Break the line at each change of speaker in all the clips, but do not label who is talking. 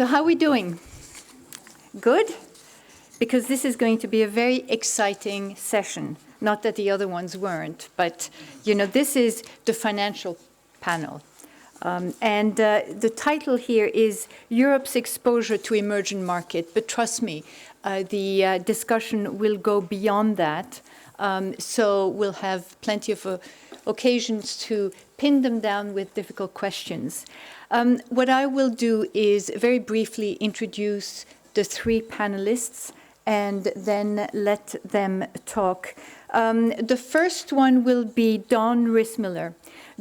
So how are we doing? Good? Because this is going to be a very exciting session. Not that the other ones weren't, but this is the financial panel. The title here is Europe's Exposure to Emerging Market. But trust me, the discussion will go beyond that. So we'll have plenty of occasions to pin them down with difficult questions. What I will do is very briefly introduce the three panelists and then let them talk. The first one will be Don Rismiller.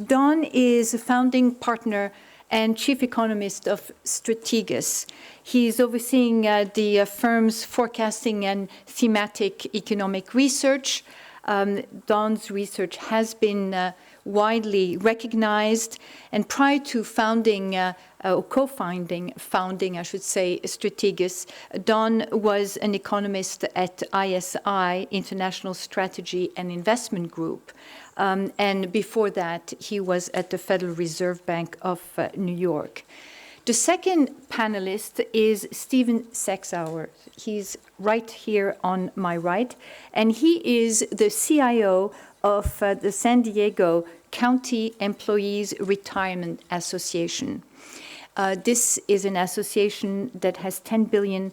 Don is a founding partner and chief economist of Strategas. He's overseeing the firm's forecasting and thematic economic research. Don's research has been widely recognized, and prior to founding Strategas, Don was an economist at ISI, International Strategy and Investment Group. And before that, he was at the Federal Reserve Bank of New York. The second panelist is Stephen Sexauer. He's right here on my right, and he is the CIO of the San Diego County Employees Retirement Association. This is an association that has $10 billion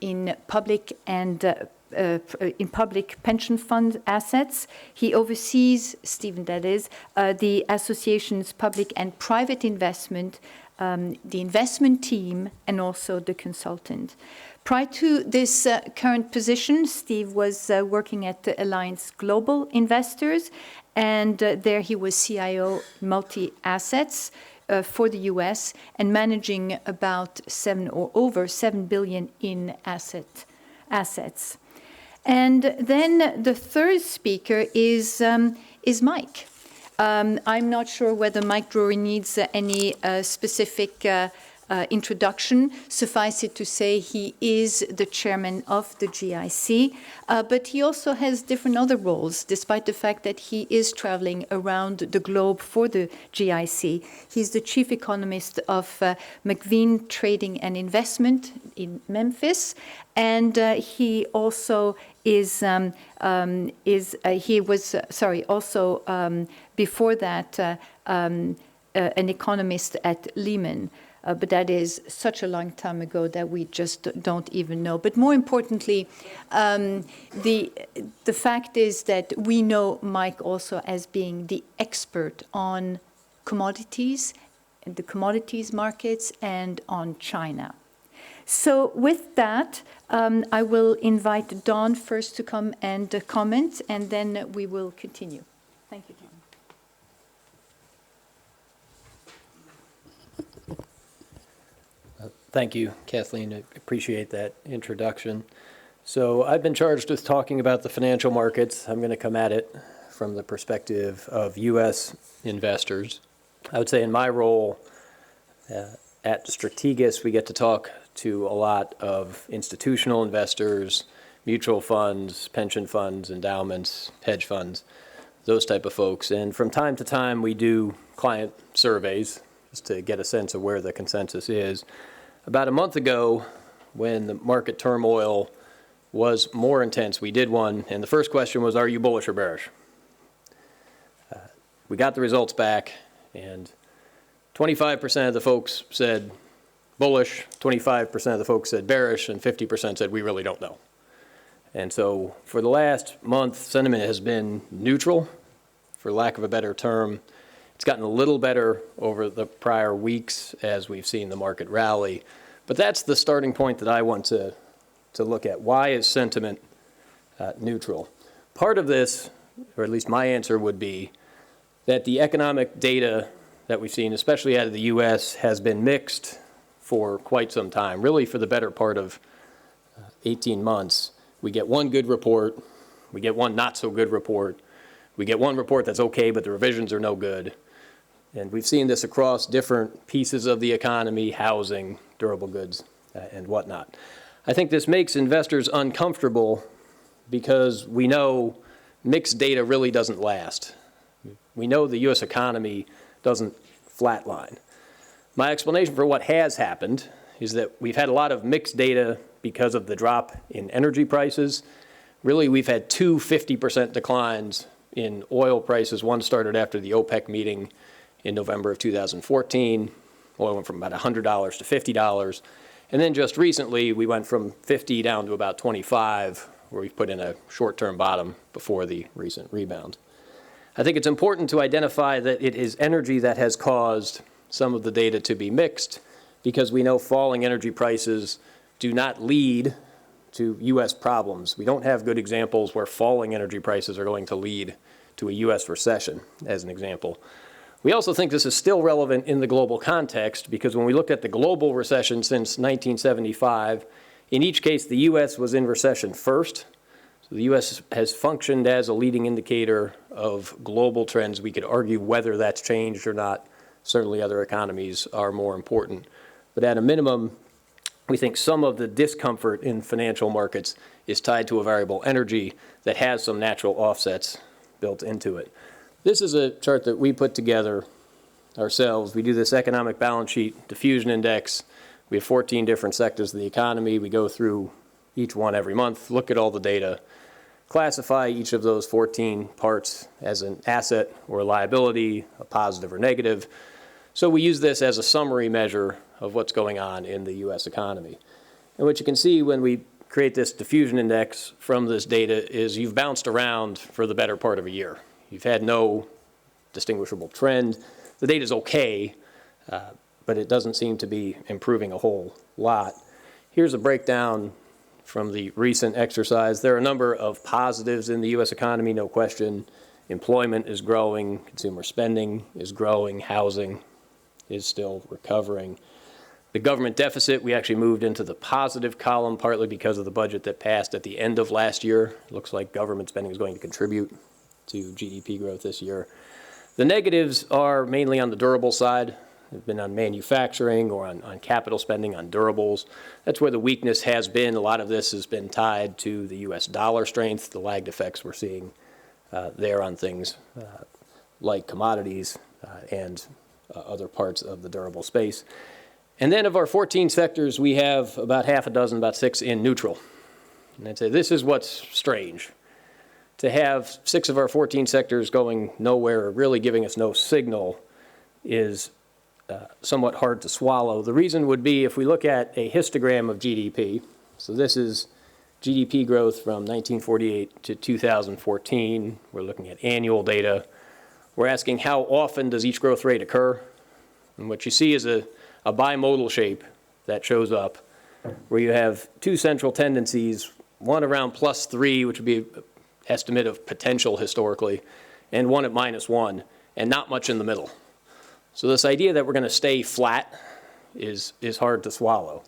in public and in public pension fund assets. He oversees, Stephen that is, the association's public and private investment, the investment team, and also the consultant. Prior to this current position, Steve was working at the Alliance Global Investors, and there he was CIO multi-assets for the US and managing about over $7 billion in assets. And then the third speaker is Mike. I'm not sure whether Mike Drury needs any specific introduction. Suffice it to say, he is the chairman of the GIC, but he also has different other roles, despite the fact that he is traveling around the globe for the GIC. He's the chief economist of McVean Trading and Investment in Memphis, and he also before that an economist at Lehman. But that is such a long time ago that we just don't even know. But more importantly, the fact is that we know Mike also as being the expert on commodities, the commodities markets, and on China. So with that, I will invite Don first to come and comment, and then we will continue. Thank you, Don.
Thank you, Kathleen. I appreciate that introduction. So I've been charged with talking about the financial markets. I'm going to come at it from the perspective of U.S. investors. I would say in my role at Strategas, we get to talk to a lot of institutional investors, mutual funds, pension funds, endowments, hedge funds, those type of folks. And from time to time, we do client surveys just to get a sense of where the consensus is. About a month ago, when the market turmoil was more intense, we did one, and the first question was, are you bullish or bearish? We got the results back, and 25% of the folks said bullish, 25% of the folks said bearish, and 50% said we really don't know. And so for the last month, sentiment has been neutral, for lack of a better term. It's gotten a little better over the prior weeks as we've seen the market rally. But that's the starting point that I want to look at. Why is sentiment neutral? Part of this, or at least my answer would be, that the economic data that we've seen, especially out of the U.S., has been mixed for quite some time, really for the better part of 18 months. We get one good report, we get one not so good report, we get one report that's okay, but the revisions are no good. And we've seen this across different pieces of the economy, housing, durable goods, and whatnot. I think this makes investors uncomfortable because we know mixed data really doesn't last. We know the U.S. economy doesn't flatline. My explanation for what has happened is that we've had a lot of mixed data because of the drop in energy prices. Really, we've had two 50% declines in oil prices. One started after the OPEC meeting in November of 2014. Oil went from about $100 to $50. And then just recently, we went from 50 down to about 25, where we put in a short-term bottom before the recent rebound. I think it's important to identify that it is energy that has caused some of the data to be mixed, because we know falling energy prices do not lead to U.S. problems. We don't have good examples where falling energy prices are going to lead to a U.S. recession, as an example. We also think this is still relevant in the global context, because when we looked at the global recession since 1975, in each case, the U.S. was in recession first. So the U.S. has functioned as a leading indicator of global trends. We could argue whether that's changed or not. Certainly other economies are more important. But at a minimum, we think some of the discomfort in financial markets is tied to a variable energy that has some natural offsets built into it. This is a chart that we put together ourselves. We do this economic balance sheet diffusion index. We have 14 different sectors of the economy. We go through each one every month, look at all the data, classify each of those 14 parts as an asset or a liability, a positive or negative. So we use this as a summary measure of what's going on in the U.S. economy. And what you can see when we create this diffusion index from this data is you've bounced around for the better part of a year. You've had no distinguishable trend. The data's okay, but it doesn't seem to be improving a whole lot. Here's a breakdown from the recent exercise. There are a number of positives in the U.S. economy, no question. Employment is growing, consumer spending is growing, housing is still recovering. The government deficit, we actually moved into the positive column, partly because of the budget that passed at the end of last year. It looks like government spending is going to contribute to GDP growth this year. The negatives are mainly on the durable side. They've been on manufacturing or on capital spending, on durables. That's where the weakness has been. A lot of this has been tied to the U.S. dollar strength, the lagged effects we're seeing there on things like commodities and other parts of the durable space. And then of our 14 sectors, we have about half a dozen, about 6 in neutral. And I'd say this is what's strange. To have 6 of our 14 sectors going nowhere, really giving us no signal, is somewhat hard to swallow. The reason would be if we look at a histogram of GDP. So this is GDP growth from 1948 to 2014. We're looking at annual data. We're asking how often does each growth rate occur? And what you see is a bimodal shape that shows up where you have 2 central tendencies, one around +3, which would be an estimate of potential historically, and one at -1, and not much in the middle. So this idea that we're going to stay flat is hard to swallow.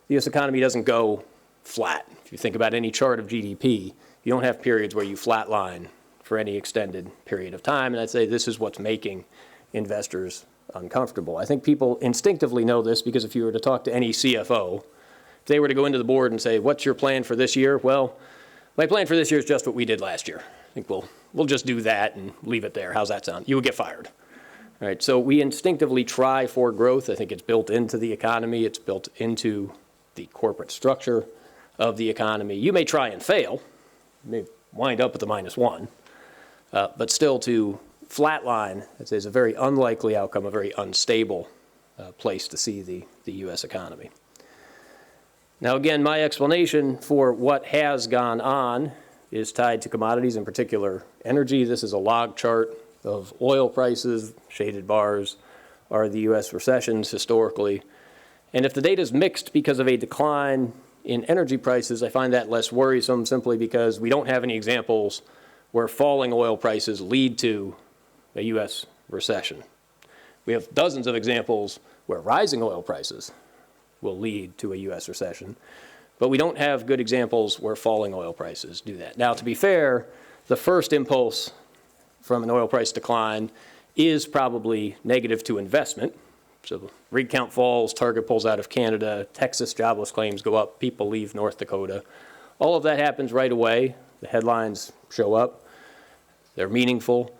The U.S. economy doesn't go flat. If you think about any chart of GDP, you don't have periods where you flatline for any extended period of time, and I'd say this is what's making investors uncomfortable. I think people instinctively know this because if you were to talk to any CFO, if they were to go into the board and say, what's your plan for this year? Well, my plan for this year is just what we did last year. I think we'll just do that and leave it there. How's that sound? You would get fired. All right, so we instinctively try for growth. I think it's built into the economy. It's built into the corporate structure of the economy. You may try and fail. You may wind up with a -1, but still to flatline, it is a very unlikely outcome, a very unstable place to see the U.S. economy. Now, again, my explanation for what has gone on is tied to commodities, in particular energy. This is a log chart of oil prices. Shaded bars are the U.S. recessions historically. And if the data is mixed because of a decline in energy prices, I find that less worrisome simply because we don't have any examples where falling oil prices lead to a U.S. recession. We have dozens of examples where rising oil prices will lead to a U.S. recession, but we don't have good examples where falling oil prices do that. Now, to be fair, the first impulse from an oil price decline is probably negative to investment. So rig count falls, Target pulls out of Canada, Texas jobless claims go up, people leave North Dakota. All of that happens right away. The headlines show up. They're meaningful.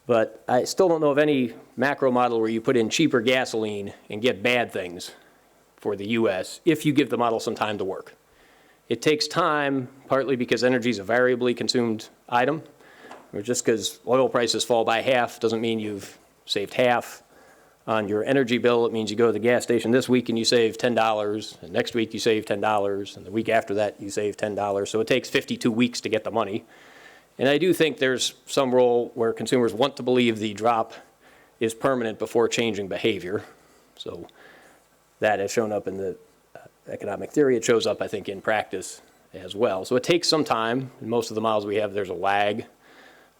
But I still don't know of any macro model where you put in cheaper gasoline and get bad things. for the U.S. if you give the model some time to work. It takes time, partly because energy is a variably consumed item, or just because oil prices fall by half doesn't mean you've saved half on your energy bill. It means you go to the gas station this week and you save $10, and next week you save $10, and the week after that you save $10. So it takes 52 weeks to get the money. And I do think there's some role where consumers want to believe the drop is permanent before changing behavior. So that has shown up in the economic theory. It shows up, I think, in practice as well. So it takes some time. In most of the models we have, there's a lag.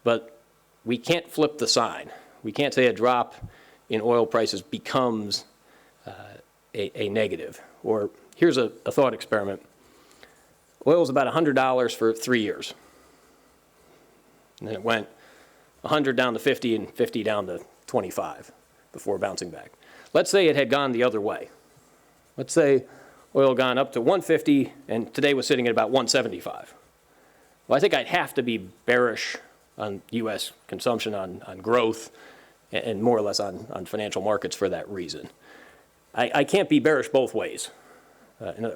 But we can't flip the sign. We can't say a drop in oil prices becomes a negative. Or here's a thought experiment. Oil is about $100 for 3 years. And then it went 100 down to 50 and 50 down to 25 before bouncing back. Let's say it had gone the other way. Let's say oil gone up to 150 and today was sitting at about 175. Well, I think I'd have to be bearish on U.S. consumption, on growth, and more or less on financial markets for that reason. I can't be bearish both ways,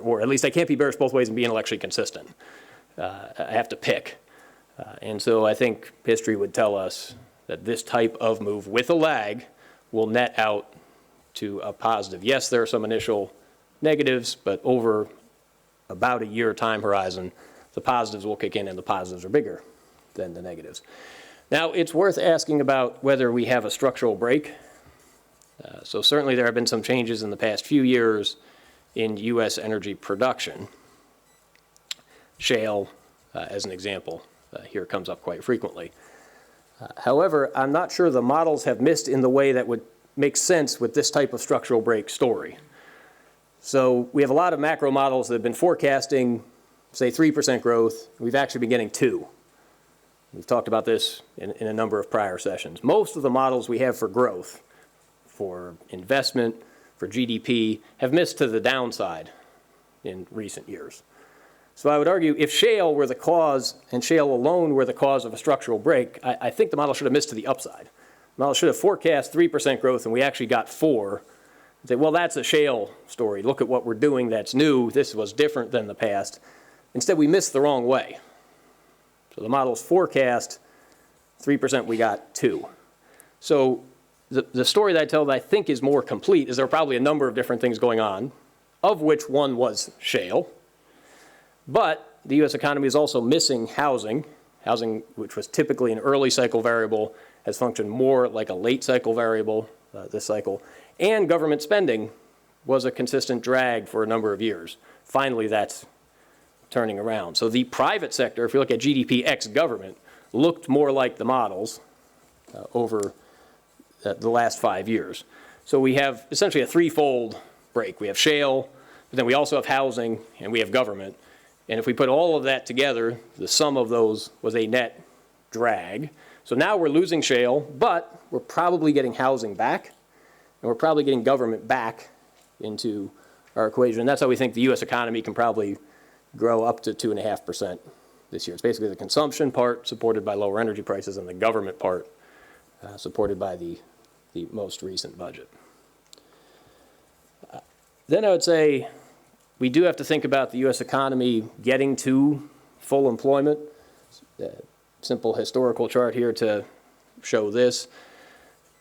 or at least I can't be bearish both ways and be intellectually consistent. I have to pick. And so I think history would tell us that this type of move with a lag will net out to a positive. Yes, there are some initial negatives, but over about a year time horizon, the positives will kick in and the positives are bigger than the negatives. Now, it's worth asking about whether we have a structural break. So certainly there have been some changes in the past few years in U.S. energy production. Shale, as an example, here comes up quite frequently. However, I'm not sure the models have missed in the way that would make sense with this type of structural break story. So we have a lot of macro models that have been forecasting, say, 3% growth. We've actually been getting 2%. We've talked about this in a number of prior sessions. Most of the models we have for growth, for investment, for GDP, have missed to the downside in recent years. So I would argue if shale were the cause, and shale alone were the cause of a structural break, I think the model should have missed to the upside. The model should have forecast 3% growth, and we actually got 4%. Say, well, that's a shale story. Look at what we're doing that's new. This was different than the past. Instead, we missed the wrong way. So the model's forecast 3%, we got 2%. So the story that I tell that I think is more complete is there are probably a number of different things going on, of which one was shale. But the U.S. economy is also missing housing. Housing, which was typically an early cycle variable, has functioned more like a late cycle variable this cycle. And government spending was a consistent drag for a number of years. Finally, that's turning around. So the private sector, if you look at GDP ex government, looked more like the models over the last 5 years. So we have essentially a threefold break. We have shale, but then we also have housing, and we have government. And if we put all of that together, the sum of those was a net drag. So now we're losing shale, but we're probably getting housing back, and we're probably getting government back into our equation. And that's how we think the U.S. economy can probably grow up to 2.5% this year. It's basically the consumption part supported by lower energy prices and the government part supported by the most recent budget. Then I would say we do have to think about the U.S. economy getting to full employment. Simple historical chart here to show this.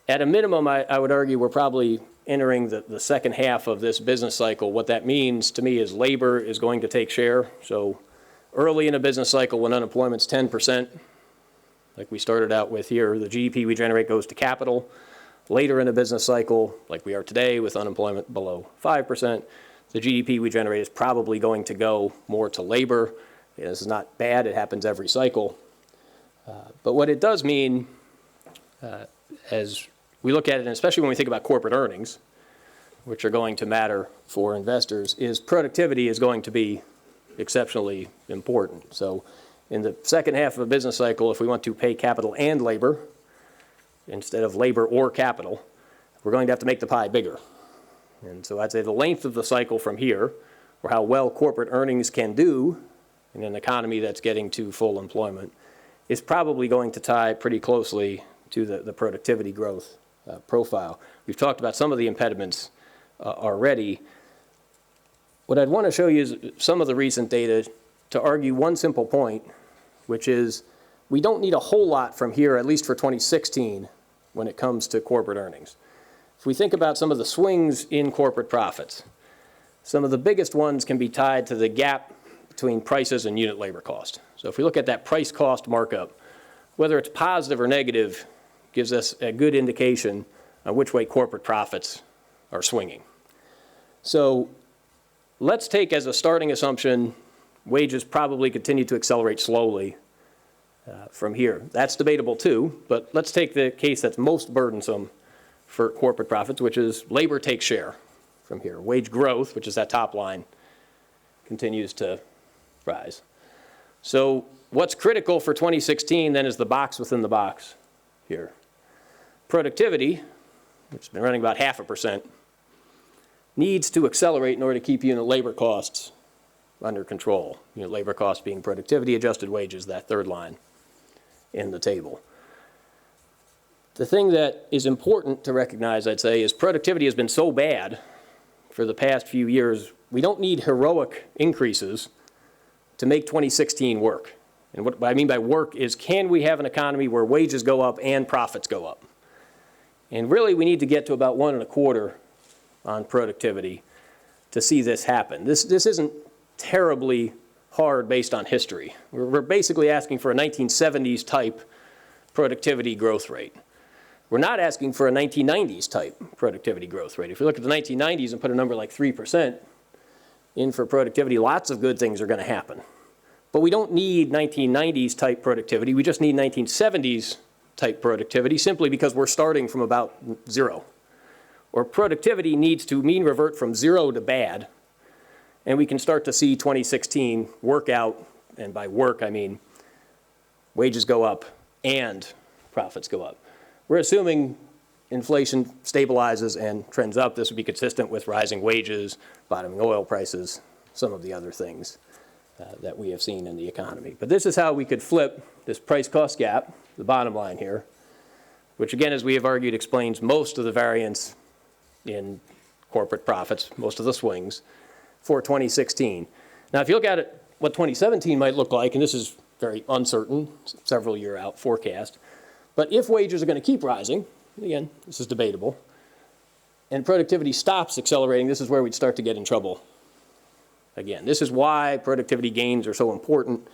At a minimum, I would argue we're probably entering the second half of this business cycle. What that means to me is labor is going to take share. So early in a business cycle when unemployment's 10%, like we started out with here, the GDP we generate goes to capital. Later in a business cycle, like we are today with unemployment below 5%, the GDP we generate is probably going to go more to labor. This is not bad. It happens every cycle. But what it does mean, as we look at it, and especially when we think about corporate earnings, which are going to matter for investors, is productivity is going to be exceptionally important. So in the second half of a business cycle, if we want to pay capital and labor, instead of labor or capital, we're going to have to make the pie bigger. And so I'd say the length of the cycle from here, or how well corporate earnings can do in an economy that's getting to full employment, is probably going to tie pretty closely to the productivity growth profile. We've talked about some of the impediments already. What I'd want to show you is some of the recent data to argue one simple point, which is we don't need a whole lot from here, at least for 2016, when it comes to corporate earnings. If we think about some of the swings in corporate profits, some of the biggest ones can be tied to the gap between prices and unit labor cost. So if we look at that price cost markup, whether it's positive or negative, gives us a good indication on which way corporate profits are swinging. So let's take as a starting assumption, wages probably continue to accelerate slowly from here. That's debatable too, but let's take the case that's most burdensome for corporate profits, which is labor takes share from here. Wage growth, which is that top line, continues to rise. So what's critical for 2016 then is the box within the box here. Productivity, which has been running about 0.5%, needs to accelerate in order to keep unit labor costs under control. Unit labor costs being productivity adjusted wages, that third line in the table. The thing that is important to recognize, I'd say, is productivity has been so bad for the past few years, we don't need heroic increases to make 2016 work. And what I mean by work is, can we have an economy where wages go up and profits go up? And really, we need to get to about 1.25 on productivity to see this happen. This isn't terribly hard based on history. We're basically asking for a 1970s type productivity growth rate. We're not asking for a 1990s type productivity growth rate. If you look at the 1990s and put a number like 3% in for productivity, lots of good things are going to happen. But we don't need 1990s type productivity. We just need 1970s type productivity simply because we're starting from about zero. Or productivity needs to mean revert from zero to bad, and we can start to see 2016 work out, and by work I mean wages go up and profits go up. We're assuming inflation stabilizes and trends up. This would be consistent with rising wages, bottoming oil prices, some of the other things that we have seen in the economy. But this is how we could flip this price-cost gap, the bottom line here, which again, as we have argued, explains most of the variance in corporate profits, most of the swings, for 2016. Now, if you look at it, what 2017 might look like, and this is very uncertain, several year out forecast, but if wages are going to keep rising, again, this is debatable, and productivity stops accelerating, this is where we'd start to get in trouble again. This is why productivity gains are so important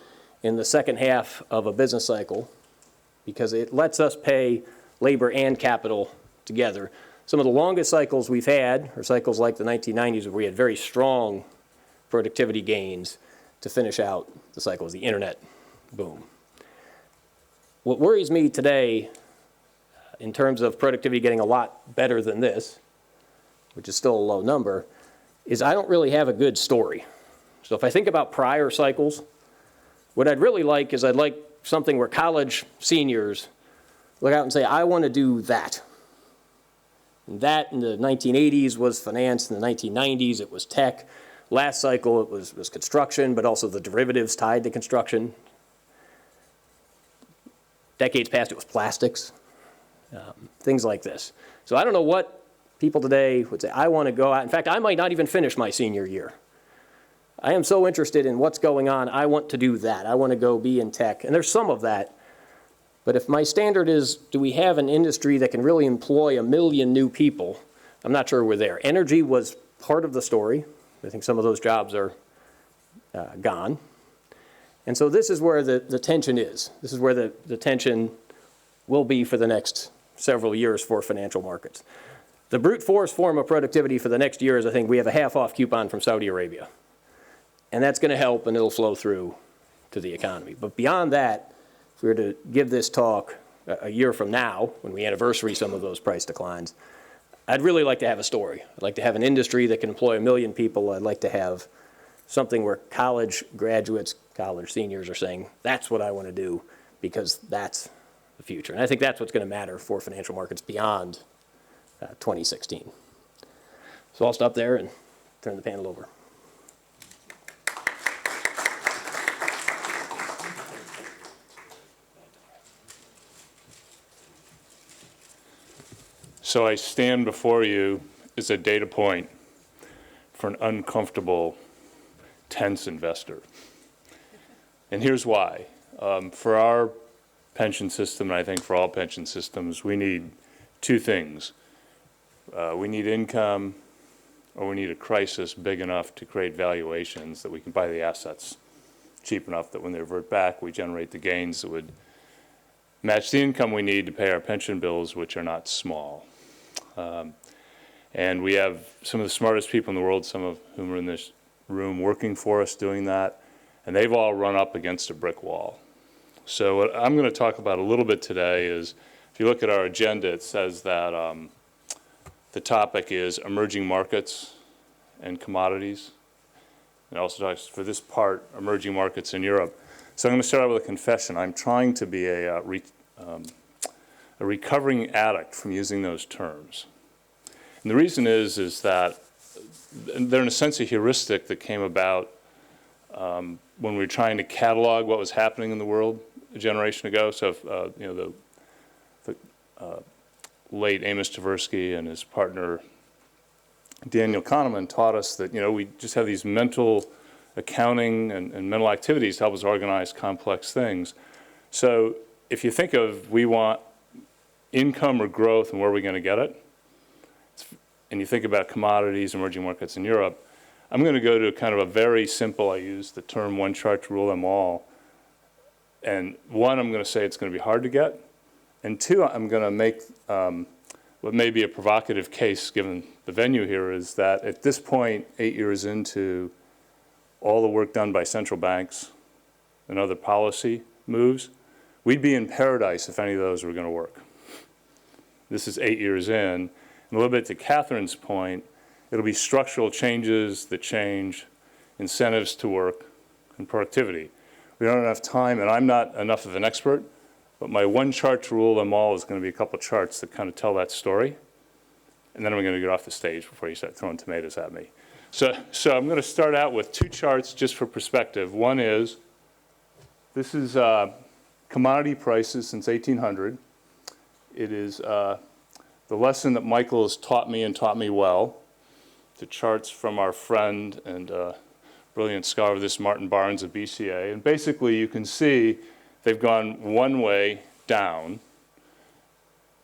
in the second half of a business cycle, because it lets us pay labor and capital together. Some of the longest cycles we've had are cycles like the 1990s, where we had very strong productivity gains to finish out the cycle, as the internet boom. What worries me today, in terms of productivity getting a lot better than this, which is still a low number, is I don't really have a good story. So if I think about prior cycles, what I'd really like is I'd like something where college seniors look out and say, I want to do that. And that in the 1980s was finance, in the 1990s it was tech. Last cycle it was construction, but also the derivatives tied to construction. Decades past it was plastics, things like this. So I don't know what people today would say, I want to go out. In fact, I might not even finish my senior year. I am so interested in what's going on, I want to do that. I want to go be in tech. And there's some of that. But if my standard is, do we have an industry that can really employ 1 million new people, I'm not sure we're there. Energy was part of the story. I think some of those jobs are gone. And so this is where the tension is. This is where the tension will be for the next several years for financial markets. The brute force form of productivity for the next year is, I think, we have a half-off coupon from Saudi Arabia. And that's going to help, and it'll flow through to the economy. But beyond that, if we were to give this talk a year from now, when we anniversary some of those price declines, I'd really like to have a story. I'd like to have an industry that can employ 1 million people. I'd like to have something where college graduates, college seniors are saying, that's what I want to do, because that's the future. And I think that's what's going to matter for financial markets beyond 2016. So I'll stop there and turn the panel over.
So I stand before you as a data point for an uncomfortable tense investor. And here's why. For our pension system, and I think for all pension systems, we need two things. We need income, or we need a crisis big enough to create valuations that we can buy the assets cheap enough that when they revert back, we generate the gains that would match the income we need to pay our pension bills, which are not small. And we have some of the smartest people in the world, some of whom are in this room working for us doing that, and they've all run up against a brick wall. So what I'm going to talk about a little bit today is, if you look at our agenda, it says that the topic is emerging markets and commodities. It also talks, for this part, emerging markets in Europe. So I'm going to start out with a confession. I'm trying to be a recovering addict from using those terms. And the reason is that they're in a sense a heuristic that came about when we were trying to catalog what was happening in the world a generation ago. So if, the late Amos Tversky and his partner Daniel Kahneman taught us that, we just have these mental accounting and mental activities to help us organize complex things. So if you think of, we want income or growth and where are we going to get it, and you think about commodities, emerging markets in Europe, I'm going to go to kind of a very simple, I use the term one chart to rule them all. And one, I'm going to say it's going to be hard to get. And two, I'm going to make what may be a provocative case, given the venue here, is that at this point, 8 years into all the work done by central banks and other policy moves, we'd be in paradise if any of those were going to work. This is 8 years in. And a little bit to Catherine's point, it'll be structural changes that change incentives to work and productivity. We don't have enough time, and I'm not enough of an expert, but my one chart to rule them all is going to be a couple charts that kind of tell that story. And then I'm going to get off the stage before you start throwing tomatoes at me. So I'm going to start out with two charts just for perspective. One is, this is commodity prices since 1800. It is the lesson that Michael has taught me and taught me well. The charts from our friend and brilliant scholar of this, Martin Barnes of BCA. And basically you can see they've gone one way down,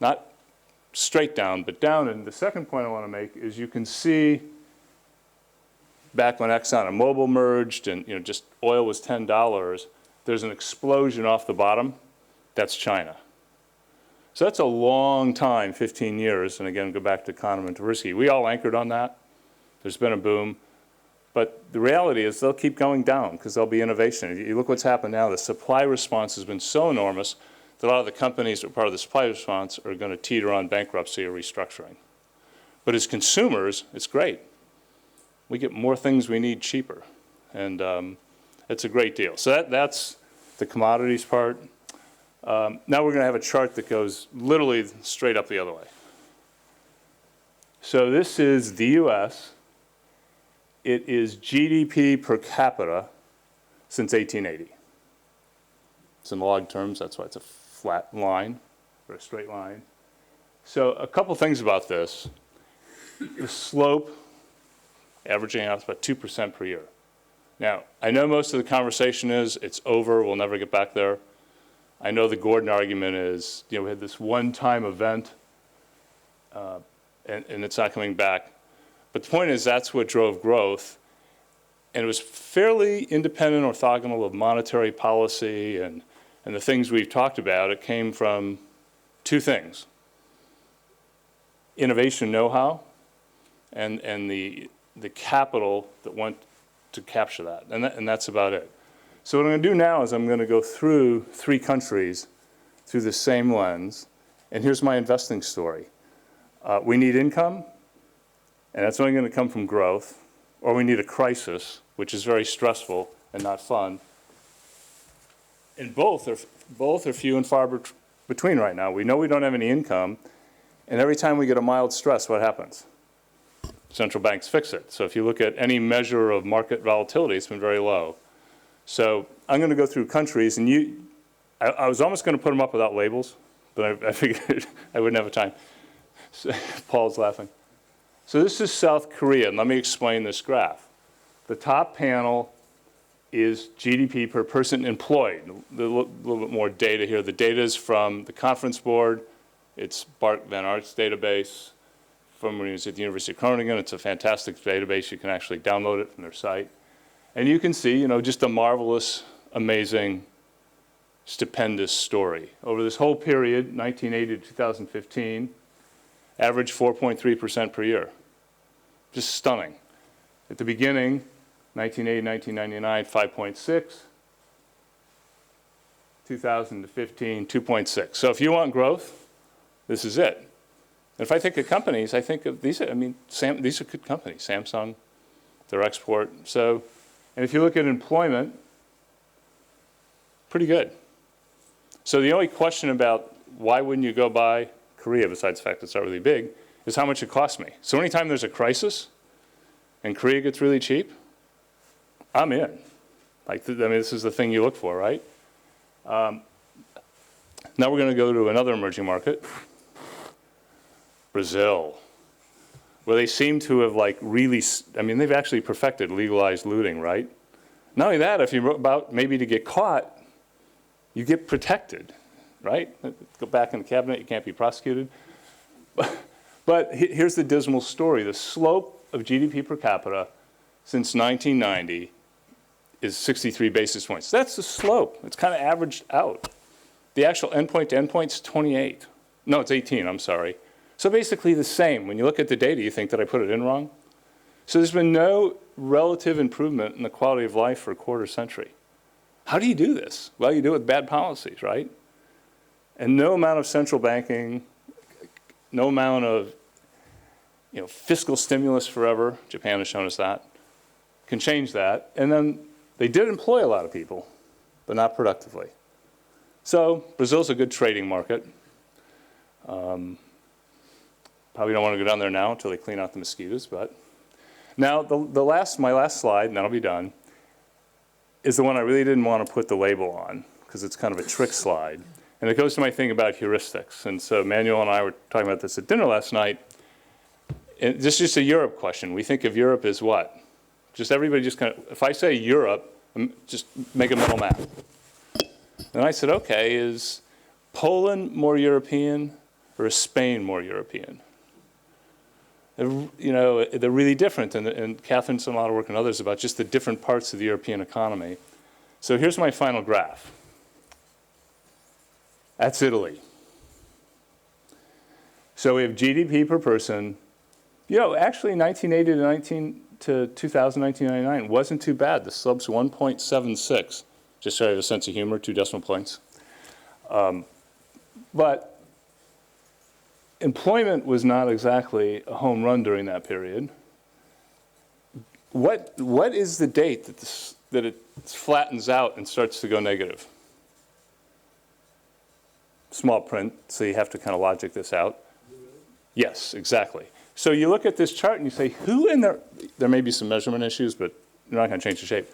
not straight down, but down. And the second point I want to make is you can see back when Exxon and Mobil merged and just oil was $10, there's an explosion off the bottom. That's China. So that's a long time, 15 years. And again, go back to Kahneman and Tversky. We all anchored on that. There's been a boom. But the reality is they'll keep going down because there'll be innovation. You look what's happened now. The supply response has been so enormous that a lot of the companies that are part of the supply response are going to teeter on bankruptcy or restructuring. But as consumers, it's great. We get more things we need cheaper. And it's a great deal. So that's the commodities part. Now we're going to have a chart that goes literally straight up the other way. So this is the US. It is GDP per capita since 1880. It's in log terms, that's why it's a flat line or a straight line. So a couple things about this. The slope, averaging out about 2% per year. Now, I know most of the conversation is it's over, we'll never get back there. I know the Gordon argument is, we had this one-time event, and it's not coming back. But the point is that's what drove growth, and it was fairly independent, orthogonal of monetary policy and the things we've talked about. It came from two things: innovation know-how and the capital that went to capture that, and that's about it. So what I'm going to do now is I'm going to go through 3 countries through the same lens, and here's my investing story. We need income, and that's only going to come from growth, or we need a crisis, which is very stressful and not fun. And both are few and far between right now. We know we don't have any income, and every time we get a mild stress, what happens? Central banks fix it. So if you look at any measure of market volatility, it's been very low. So I'm going to go through countries, and I was almost going to put them up without labels, but I figured I wouldn't have time. So, Paul's laughing. So this is South Korea, and let me explain this graph. The top panel is GDP per person employed. A little bit more data here. The data is from the Conference Board. It's Bart Van Aert's database from when he was at the University of Groningen. It's a fantastic database. You can actually download it from their site. And you can see, you know, just a marvelous, amazing, stupendous story. Over this whole period, 1980 to 2015, average 4.3% per year. Just stunning. At the beginning, 1980, 1999, 5.6. 2000 to 15, 2.6. So if you want growth, this is it. And if I think of companies, I think of these, I mean, these are good companies. Samsung, their export. So, and if you look at employment, pretty good. So the only question about why wouldn't you go buy Korea, besides the fact it's not really big, is how much it costs me. So anytime there's a crisis and Korea gets really cheap, I'm in. Like, I mean, this is the thing you look for, right? Now we're going to go to another emerging market, Brazil, where they seem to have like really, I mean, they've actually perfected legalized looting, right? Not only that, if you're about maybe to get caught, you get protected, right? Go back in the cabinet, you can't be prosecuted. But here's the dismal story. The slope of GDP per capita since 1990 is 63 basis points. That's the slope. It's kind of averaged out. The actual endpoint to endpoint is 28. No, it's 18, I'm sorry. So basically the same. When you look at the data, you think, did I put it in wrong? So there's been no relative improvement in the quality of life for a quarter century. How do you do this? Well, you do it with bad policies, right? And no amount of central banking, no amount of fiscal stimulus forever, Japan has shown us that, can change that. And then they did employ a lot of people, but not productively. So Brazil's a good trading market. Probably don't want to go down there now until they clean out the mosquitoes. But now my last slide, and then I'll be done, is the one I really didn't want to put the label on because it's kind of a trick slide. And it goes to my thing about heuristics. And so Manuel and I were talking about this at dinner last night. And this is just a Europe question. We think of Europe as what? Just everybody just kind of, if I say Europe, just make a mental map. And I said, okay, is Poland more European or is Spain more European? They're really different. And Catherine's done a lot of work and others about just the different parts of the European economy. So here's my final graph. That's Italy. So we have GDP per person. Actually 1980 to 2000, 1999 wasn't too bad. The slope's 1.76. Just so I have a sense of humor, 2 decimal points. But employment was not exactly a home run during that period. What is the date that it flattens out and starts to go negative? Small print, so you have to kind of logic this out. Yes, exactly. So you look at this chart and you say, who in there may be some measurement issues, but you're not going to change the shape.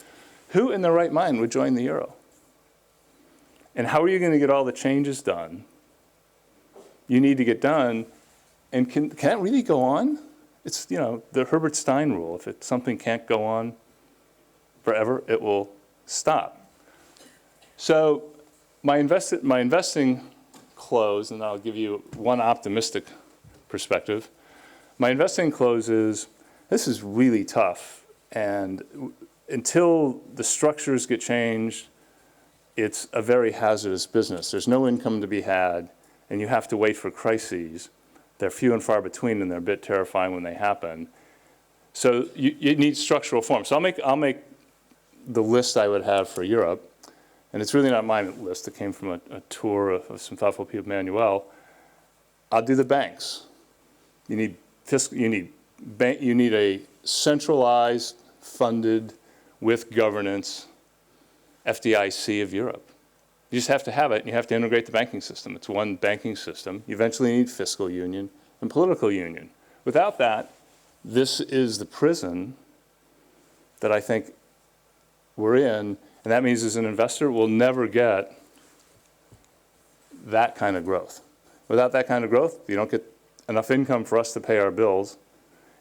Who in their right mind would join the euro? And how are you going to get all the changes done you need to get done? And can that really go on? It's, the Herbert Stein rule. If something can't go on forever, it will stop. So my investing close, and I'll give you one optimistic perspective. My investing close is, this is really tough. And until the structures get changed, it's a very hazardous business. There's no income to be had, and you have to wait for crises. They're few and far between, and they're a bit terrifying when they happen. So you need structural reform. So I'll make the list I would have for Europe, and it's really not my list. It came from a tour of some thoughtful people, Manuel. I'll do the banks. You need a centralized, funded, with governance FDIC of Europe. You just have to have it, and you have to integrate the banking system. It's one banking system. You eventually need fiscal union and political union. Without that, this is the prison that I think we're in, and that means as an investor, we'll never get that kind of growth. Without that kind of growth, you don't get enough income for us to pay our bills,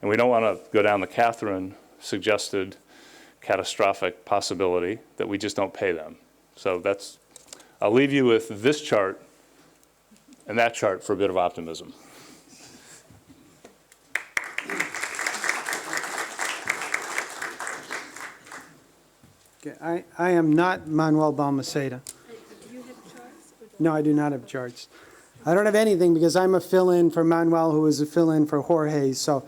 and we don't want to go down the Catherine suggested catastrophic possibility that we just don't pay them. So I'll leave you with this chart and that chart for a bit of optimism.
Okay, I am not Manuel Balmaceda.
Do you have charts?
No, I do not have charts. I don't have anything because I'm a fill-in for Manuel, who is a fill-in for Jorge. So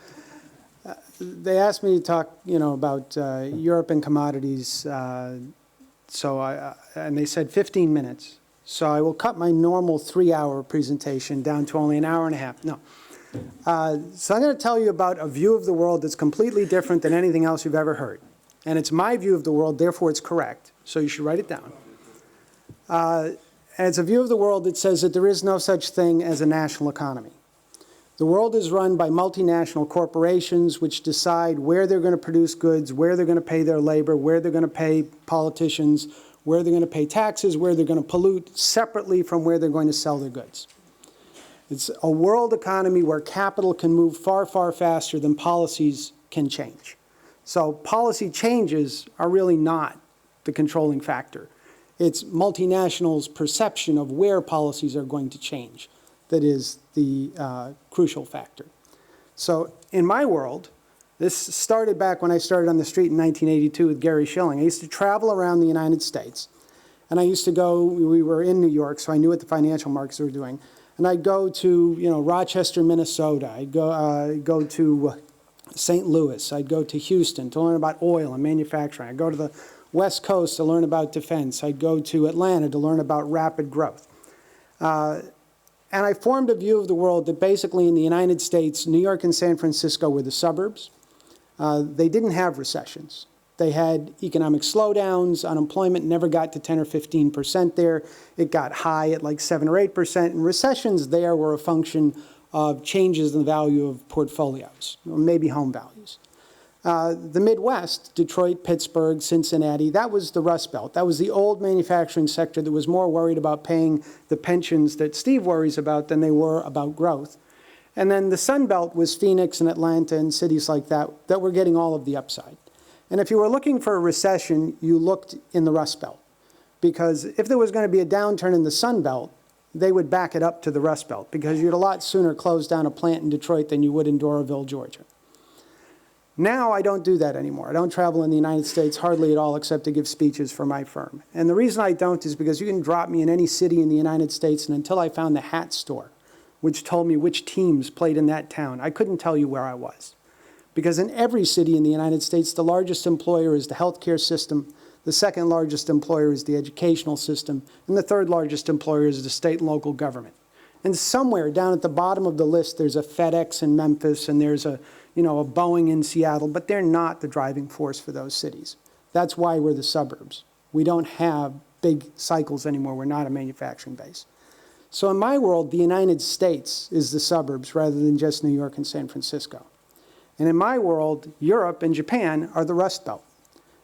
they asked me to talk, about Europe and commodities. And they said 15 minutes. So I will cut my normal 3-hour presentation down to only an hour and a half. No. So I'm going to tell you about a view of the world that's completely different than anything else you've ever heard. And it's my view of the world, therefore it's correct. So you should write it down. And it's a view of the world that says that there is no such thing as a national economy. The world is run by multinational corporations which decide where they're going to produce goods, where they're going to pay their labor, where they're going to pay politicians, where they're going to pay taxes, where they're going to pollute, separately from where they're going to sell their goods. It's a world economy where capital can move far, far faster than policies can change. So policy changes are really not the controlling factor. It's multinationals' perception of where policies are going to change that is the crucial factor. So in my world, this started back when I started on the street in 1982 with Gary Schilling. I used to travel around the United States, and I used to go, we were in New York, so I knew what the financial markets were doing. And I'd go to, Rochester, Minnesota. I'd go to St. Louis. I'd go to Houston to learn about oil and manufacturing. I'd go to the West Coast to learn about defense. I'd go to Atlanta to learn about rapid growth. And I formed a view of the world that basically in the United States, New York and San Francisco were the suburbs. They didn't have recessions. They had economic slowdowns. Unemployment never got to 10 or 15% there. It got high at like 7 or 8%. And recessions there were a function of changes in the value of portfolios, or maybe home values. The Midwest, Detroit, Pittsburgh, Cincinnati, that was the Rust Belt. That was the old manufacturing sector that was more worried about paying the pensions that Steve worries about than they were about growth. And then the Sun Belt was Phoenix and Atlanta and cities like that that were getting all of the upside. And if you were looking for a recession, you looked in the Rust Belt. Because if there was going to be a downturn in the Sun Belt, they would back it up to the Rust Belt, because you'd a lot sooner close down a plant in Detroit than you would in Doraville, Georgia. Now I don't do that anymore. I don't travel in the United States hardly at all except to give speeches for my firm. And the reason I don't is because you can drop me in any city in the United States, and until I found the hat store, which told me which teams played in that town, I couldn't tell you where I was. Because in every city in the United States, the largest employer is the healthcare system, the second largest employer is the educational system, and the third largest employer is the state and local government. And somewhere down at the bottom of the list, there's a FedEx in Memphis, and there's a Boeing in Seattle, but they're not the driving force for those cities. That's why we're the suburbs. We don't have big cycles anymore. We're not a manufacturing base. So in my world, the United States is the suburbs rather than just New York and San Francisco. And in my world, Europe and Japan are the Rust Belt.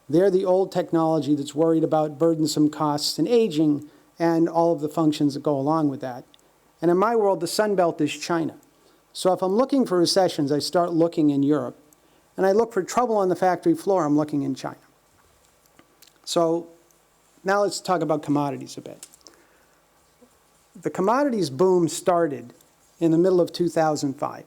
They're the old technology that's worried about burdensome costs and aging and all of the functions that go along with that. And in my world, the Sun Belt is China. So if I'm looking for recessions, I start looking in Europe. And I look for trouble on the factory floor, I'm looking in China. So now let's talk about commodities a bit. The commodities boom started in the middle of 2005.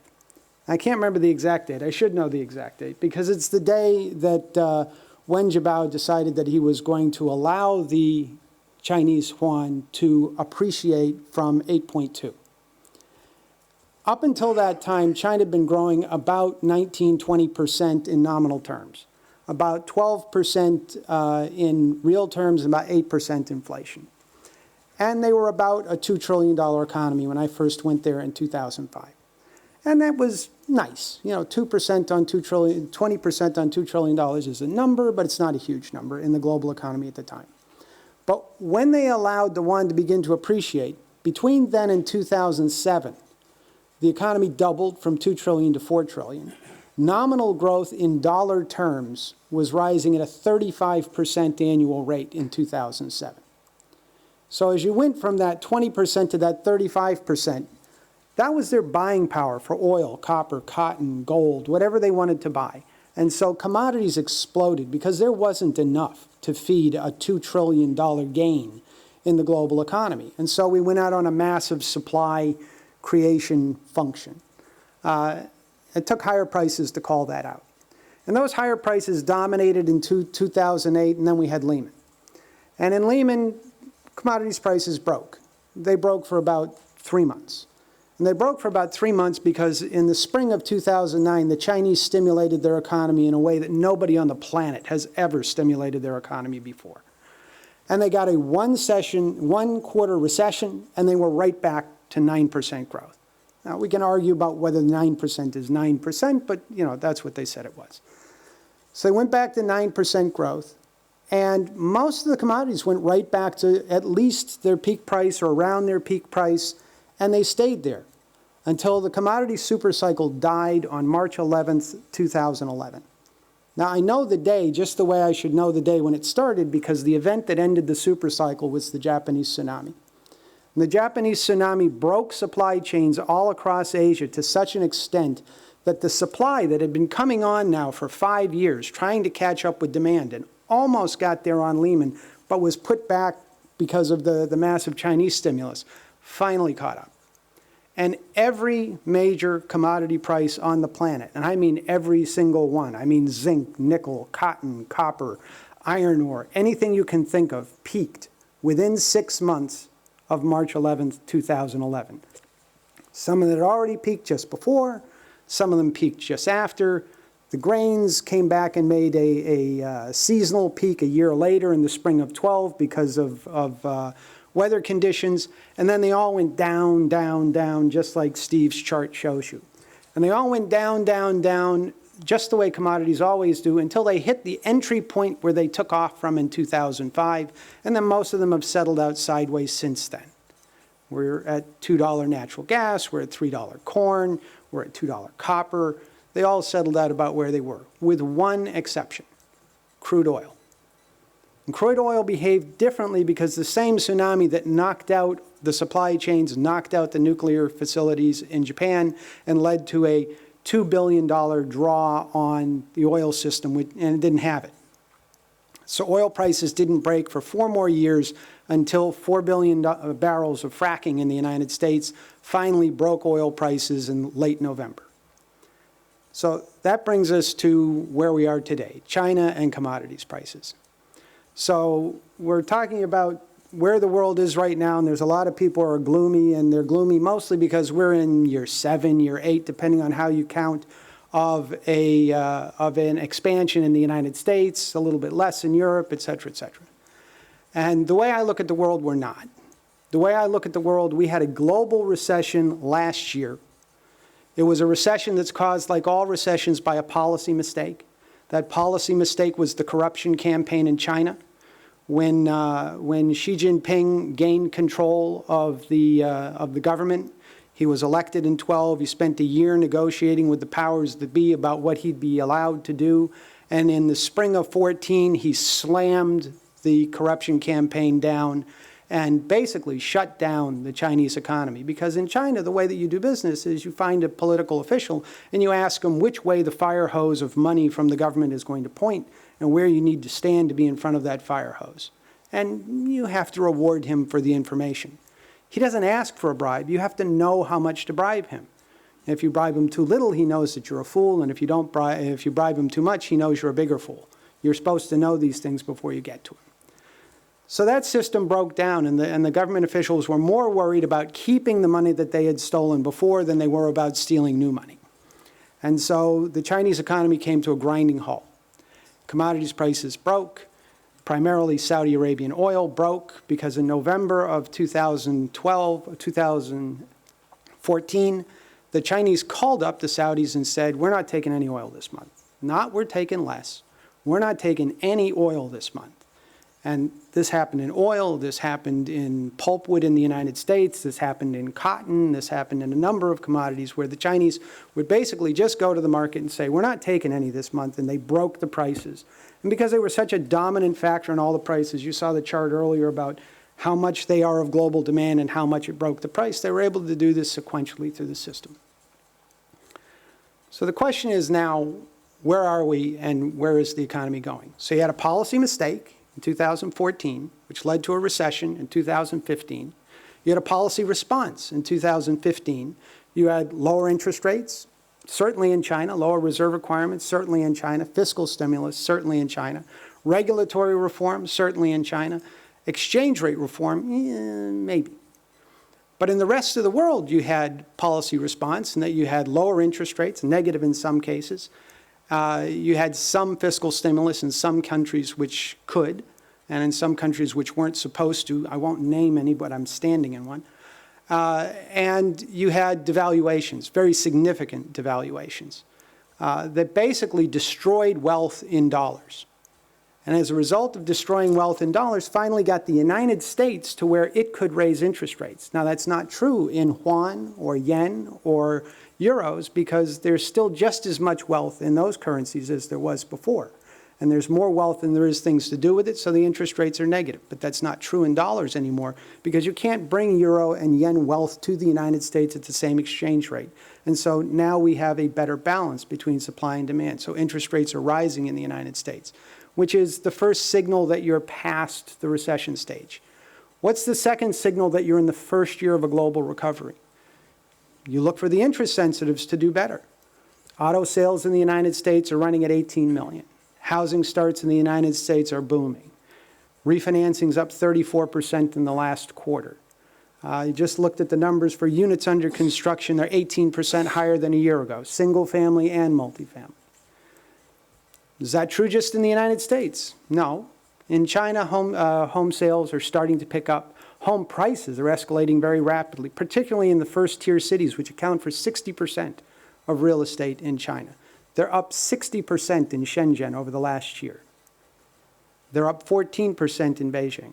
I can't remember the exact date. I should know the exact date, because it's the day that Wen Jiabao decided that he was going to allow the Chinese yuan to appreciate from 8.2. Up until that time, China had been growing about 19–20% in nominal terms, about 12% in real terms, and about 8% inflation. And they were about a $2 trillion economy when I first went there in 2005. And that was nice. 2% on $2 trillion, 20% on $2 trillion is a number, but it's not a huge number in the global economy at the time. But when they allowed the yuan to begin to appreciate, between then and 2007, the economy doubled from $2 trillion to $4 trillion. Nominal growth in dollar terms was rising at a 35% annual rate in 2007. So as you went from that 20% to that 35%, that was their buying power for oil, copper, cotton, gold, whatever they wanted to buy. And so commodities exploded because there wasn't enough to feed a $2 trillion gain in the global economy. And so we went out on a massive supply creation function. It took higher prices to call that out. And those higher prices dominated in 2008, and then we had Lehman. And in Lehman, commodities prices broke. They broke for about 3 months. And they broke for about 3 months because in the spring of 2009, the Chinese stimulated their economy in a way that nobody on the planet has ever stimulated their economy before. And they got a one quarter recession, and they were right back to 9% growth. Now, we can argue about whether 9% is 9%, but that's what they said it was. So they went back to 9% growth, and most of the commodities went right back to at least their peak price or around their peak price, and they stayed there until the commodity supercycle died on March 11th, 2011. Now, I know the day just the way I should know the day when it started, because the event that ended the supercycle was the Japanese tsunami. And the Japanese tsunami broke supply chains all across Asia to such an extent that the supply that had been coming on now for 5 years, trying to catch up with demand, and almost got there on Lehman, but was put back because of the massive Chinese stimulus, finally caught up. And every major commodity price on the planet, and I mean every single one, I mean zinc, nickel, cotton, copper, iron ore, anything you can think of, peaked within 6 months of March 11th, 2011. Some of them had already peaked just before, some of them peaked just after. The grains came back and made a seasonal peak a year later in the spring of 12 because of weather conditions, and then they all went down, down, down, just like Steve's chart shows you. And they all went down, down, down, just the way commodities always do, until they hit the entry point where they took off from in 2005, and then most of them have settled out sideways since then. We're at $2 natural gas, we're at $3 corn, we're at $2 copper. They all settled out about where they were, with one exception, crude oil. And crude oil behaved differently because the same tsunami that knocked out the supply chains, knocked out the nuclear facilities in Japan, and led to a $2 billion draw on the oil system, and it didn't have it. So oil prices didn't break for 4 more years until 4 billion barrels of fracking in the United States finally broke oil prices in late November. So that brings us to where we are today, China and commodities prices. So we're talking about where the world is right now, and there's a lot of people who are gloomy, and they're gloomy mostly because we're in year 7, year 8, depending on how you count, of an expansion in the United States, a little bit less in Europe, et cetera, et cetera. And the way I look at the world, we're not. The way I look at the world, we had a global recession last year. It was a recession that's caused, like all recessions, by a policy mistake. That policy mistake was the corruption campaign in China. When Xi Jinping gained control of the government, he was elected in 12. He spent a year negotiating with the powers that be about what he'd be allowed to do. And in the spring of 14, he slammed the corruption campaign down and basically shut down the Chinese economy. Because in China, the way that you do business is you find a political official and you ask them which way the fire hose of money from the government is going to point and where you need to stand to be in front of that fire hose. And you have to reward him for the information. He doesn't ask for a bribe. You have to know how much to bribe him. If you bribe him too little, he knows that you're a fool. And if you bribe him too much, he knows you're a bigger fool. You're supposed to know these things before you get to him. So that system broke down, and the government officials were more worried about keeping the money that they had stolen before than they were about stealing new money. And so the Chinese economy came to a grinding halt. Commodities prices broke. Primarily Saudi Arabian oil broke because in November of 2014, the Chinese called up the Saudis and said, we're not taking any oil this month. Not we're taking less. We're not taking any oil this month. And this happened in oil, this happened in pulpwood in the United States, this happened in cotton, this happened in a number of commodities where the Chinese would basically just go to the market and say, we're not taking any this month, and they broke the prices. And because they were such a dominant factor in all the prices, you saw the chart earlier about how much they are of global demand and how much it broke the price, they were able to do this sequentially through the system. So the question is now, where are we and where is the economy going? So you had a policy mistake in 2014, which led to a recession in 2015. You had a policy response in 2015. You had lower interest rates, certainly in China, lower reserve requirements, certainly in China, fiscal stimulus, certainly in China, regulatory reform, certainly in China, exchange rate reform, maybe. But in the rest of the world, you had policy response, and that you had lower interest rates, negative in some cases. You had some fiscal stimulus in some countries which could, and in some countries which weren't supposed to. I won't name any, but I'm standing in one. And you had devaluations, very significant devaluations, that basically destroyed wealth in dollars. And as a result of destroying wealth in dollars, finally got the United States to where it could raise interest rates. Now, that's not true in yuan or yen or euros, because there's still just as much wealth in those currencies as there was before. And there's more wealth than there is things to do with it, so the interest rates are negative. But that's not true in dollars anymore, because you can't bring euro and yen wealth to the United States at the same exchange rate. And so now we have a better balance between supply and demand. So interest rates are rising in the United States, which is the first signal that you're past the recession stage. What's the second signal that you're in the first year of a global recovery? You look for the interest sensitives to do better. Auto sales in the United States are running at 18 million. Housing starts in the United States are booming. Refinancing's up 34% in the last quarter. You just looked at the numbers for units under construction. They're 18% higher than a year ago, single family and multifamily. Is that true just in the United States? No. In China, home sales are starting to pick up. Home prices are escalating very rapidly, particularly in the first-tier cities, which account for 60% of real estate in China. They're up 60% in Shenzhen over the last year. They're up 14% in Beijing.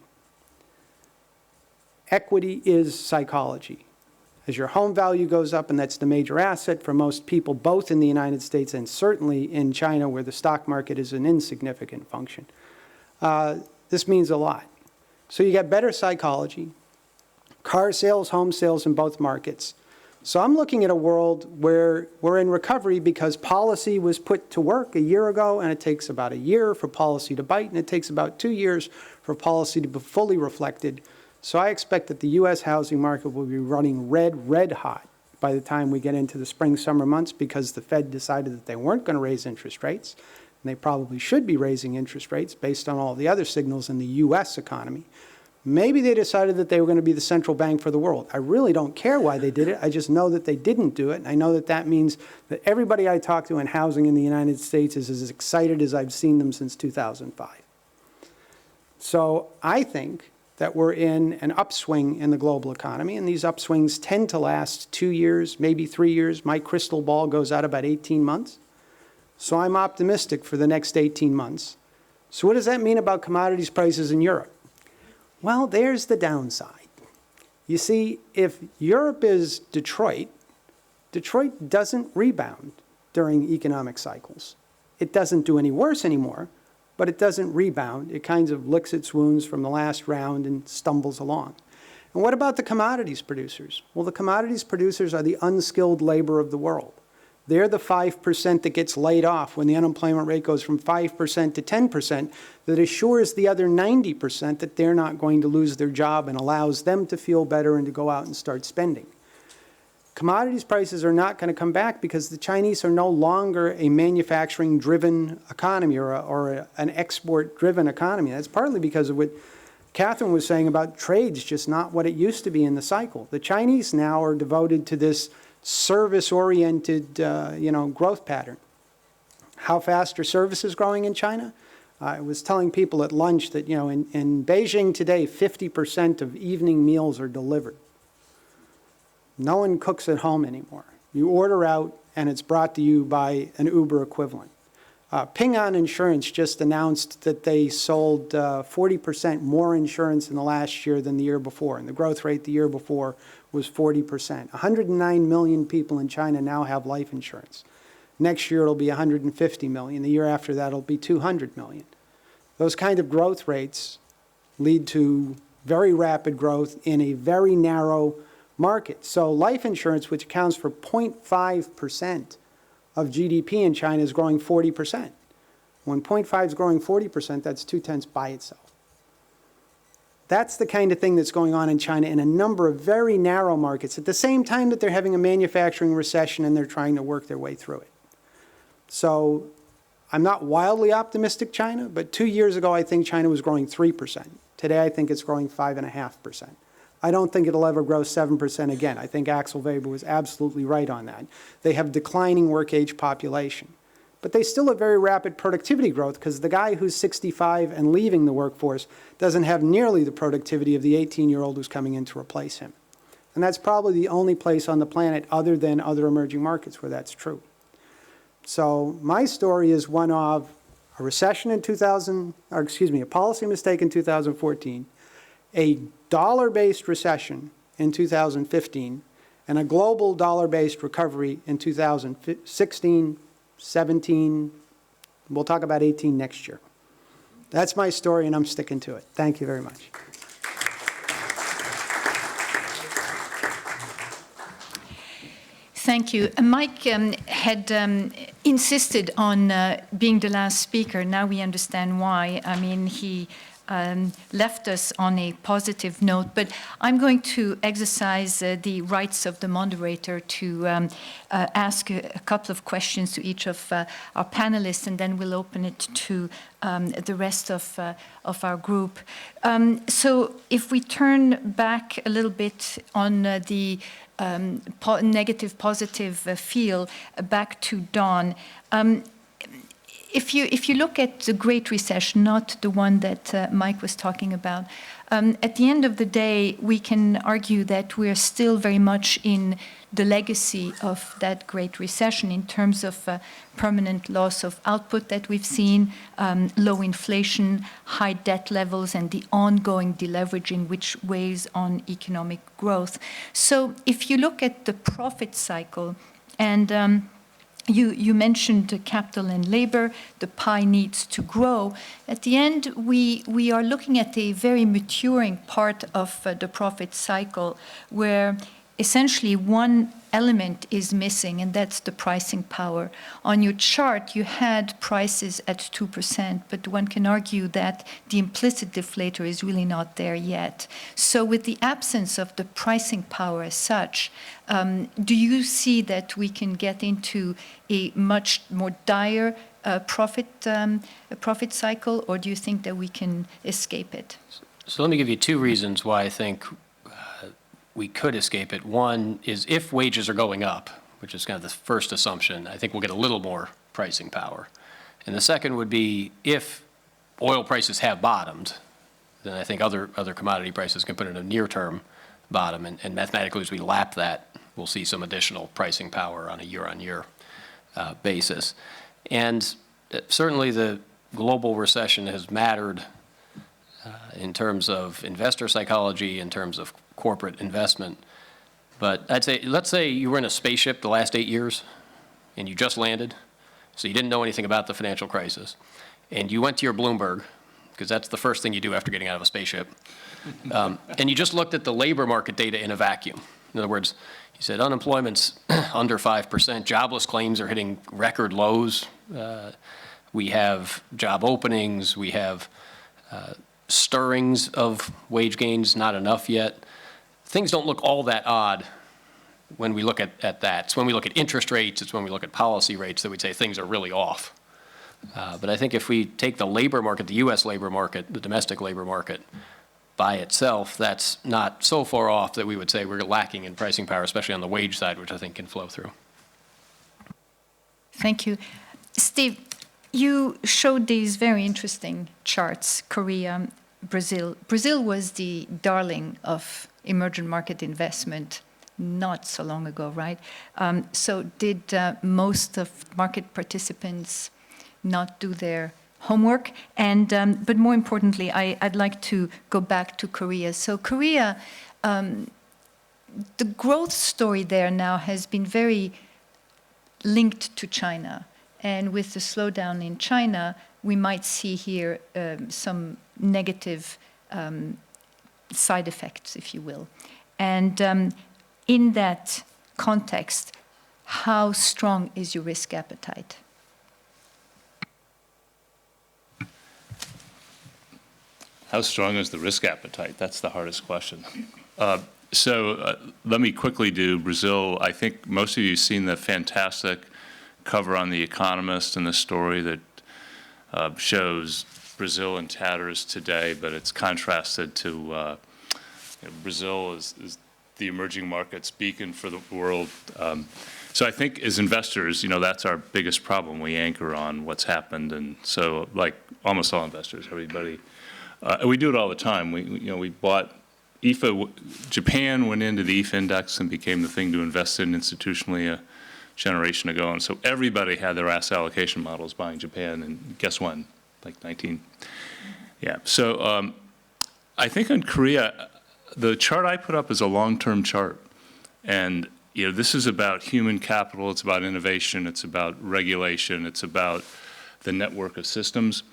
Equity is psychology. As your home value goes up, and that's the major asset for most people, both in the United States and certainly in China, where the stock market is an insignificant function, this means a lot. So you get better psychology, car sales, home sales in both markets. So I'm looking at a world where we're in recovery because policy was put to work a year ago, and it takes about a year for policy to bite, and it takes about 2 years for policy to be fully reflected. So I expect that the U.S. housing market will be running red hot by the time we get into the spring, summer months, because the Fed decided that they weren't going to raise interest rates, and they probably should be raising interest rates based on all the other signals in the U.S. economy. Maybe they decided that they were going to be the central bank for the world. I really don't care why they did it. I just know that they didn't do it. And I know that that means that everybody I talk to in housing in the United States is as excited as I've seen them since 2005. So I think that we're in an upswing in the global economy, and these upswings tend to last 2 years, maybe 3 years. My crystal ball goes out about 18 months. So I'm optimistic for the next 18 months. So what does that mean about commodities prices in Europe? Well, there's the downside. You see, if Europe is Detroit, Detroit doesn't rebound during economic cycles. It doesn't do any worse anymore, but it doesn't rebound. It kind of licks its wounds from the last round and stumbles along. And what about the commodities producers? Well, the commodities producers are the unskilled labor of the world. They're the 5% that gets laid off when the unemployment rate goes from 5% to 10%, that assures the other 90% that they're not going to lose their job and allows them to feel better and to go out and start spending. Commodities prices are not going to come back because the Chinese are no longer a manufacturing-driven economy or an export-driven economy. That's partly because of what Catherine was saying about trade's just not what it used to be in the cycle. The Chinese now are devoted to this service-oriented, growth pattern. How fast are services growing in China? I was telling people at lunch that, in Beijing today, 50% of evening meals are delivered. No one cooks at home anymore. You order out, and it's brought to you by an Uber equivalent. Ping An Insurance just announced that they sold 40% more insurance in the last year than the year before, and the growth rate the year before was 40%. 109 million people in China now have life insurance. Next year it'll be 150 million. The year after that it'll be 200 million. Those kind of growth rates lead to very rapid growth in a very narrow market. So life insurance, which accounts for 0.5% of GDP in China is growing 40%. When 0.5 is growing 40%, that's 0.2 by itself. That's the kind of thing that's going on in China in a number of very narrow markets at the same time that they're having a manufacturing recession and they're trying to work their way through it. So I'm not wildly optimistic China, but 2 years ago I think China was growing 3%. Today I think it's growing 5.5%. I don't think it'll ever grow 7% again. I think Axel Weber was absolutely right on that. They have declining work-age population. But they still have very rapid productivity growth because the guy who's 65 and leaving the workforce doesn't have nearly the productivity of the 18-year-old who's coming in to replace him. And that's probably the only place on the planet other than other emerging markets where that's true. So my story is one of a recession in a policy mistake in 2014, a dollar-based recession in 2015, and a global dollar-based recovery in 2016, 17, we'll talk about 18 next year. That's my story, and I'm sticking to it. Thank you very much.
Thank you. Mike had insisted on being the last speaker. Now we understand why. I mean, he left us on a positive note, but I'm going to exercise the rights of the moderator to ask a couple of questions to each of our panelists, and then we'll open it to the rest of our group. So if we turn back a little bit on the negative, positive feel, back to Don. If you look at the Great Recession, not the one that Mike was talking about, at the end of the day, we can argue that we're still very much in the legacy of that Great Recession in terms of permanent loss of output that we've seen, low inflation, high debt levels, and the ongoing deleveraging which weighs on economic growth. So if you look at the profit cycle, and you mentioned capital and labor, the pie needs to grow. At the end, we are looking at a very maturing part of the profit cycle where essentially one element is missing, and that's the pricing power. On your chart, you had prices at 2%, but one can argue that the implicit deflator is really not there yet. So with the absence of the pricing power as such, do you see that we can get into a much more dire profit cycle, or do you think that we can escape it?
So let me give you two reasons why I think we could escape it. One is if wages are going up, which is kind of the first assumption, I think we'll get a little more pricing power. And the second would be if oil prices have bottomed, then I think other commodity prices can put in a near-term bottom, and mathematically as we lap that, we'll see some additional pricing power on a year-on-year basis. And certainly the global recession has mattered in terms of investor psychology, in terms of corporate investment. But I'd say, let's say you were in a spaceship the last 8 years and you just landed, so you didn't know anything about the financial crisis, and you went to your Bloomberg, because that's the first thing you do after getting out of a spaceship, and you just looked at the labor market data in a vacuum. In other words, you said unemployment's under 5%, jobless claims are hitting record lows, we have job openings, we have stirrings of wage gains, not enough yet. Things don't look all that odd when we look at that. It's when we look at interest rates, it's when we look at policy rates that we'd say things are really off. But I think if we take the labor market, the U.S. labor market, the domestic labor market by itself, that's not so far off that we would say we're lacking in pricing power, especially on the wage side, which I think can flow through.
Thank you. Steve, you showed these very interesting charts, Korea, Brazil. Brazil was the darling of emerging market investment not so long ago, right? So did most of market participants not do their homework? And but more importantly, I'd like to go back to Korea. So Korea, the growth story there now has been very linked to China. And with the slowdown in China, we might see here some negative side effects, if you will. And in that context, how strong is your risk appetite?
How strong is the risk appetite? That's the hardest question. Let me quickly do Brazil. I think most of you have seen the fantastic cover on The Economist and the story that shows Brazil in tatters today, but it's contrasted to Brazil is the emerging markets beacon for the world. So I think as investors, that's our biggest problem. We anchor on what's happened, and so like almost all investors, everybody, we do it all the time. We bought IFA. Japan went into the IFA index and became the thing to invest in institutionally a generation ago, and so everybody had their asset allocation models buying Japan, and guess when? Like 19. Yeah. So I think in Korea, the chart I put up is a long-term chart, and this is about human capital. It's about innovation. It's about regulation. It's about the network of systems.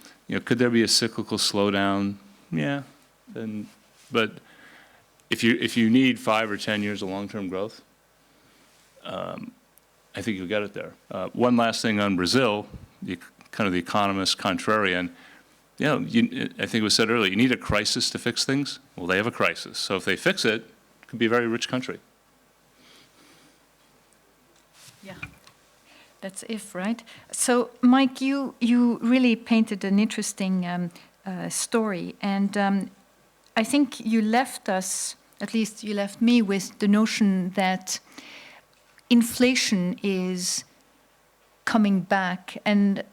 Could there be a cyclical slowdown? Yeah. But if you need 5 or 10 years of long-term growth, I think you'll get it there. One last thing on Brazil, kind of the economist contrarian. I think it was said earlier, you need a crisis to fix things. Well, they have a crisis. So if they fix it, it could be a very rich country.
Yeah, that's if, right? So, Mike, you really painted an interesting story, and I think you left us, at least you left me, with the notion that inflation is coming back, and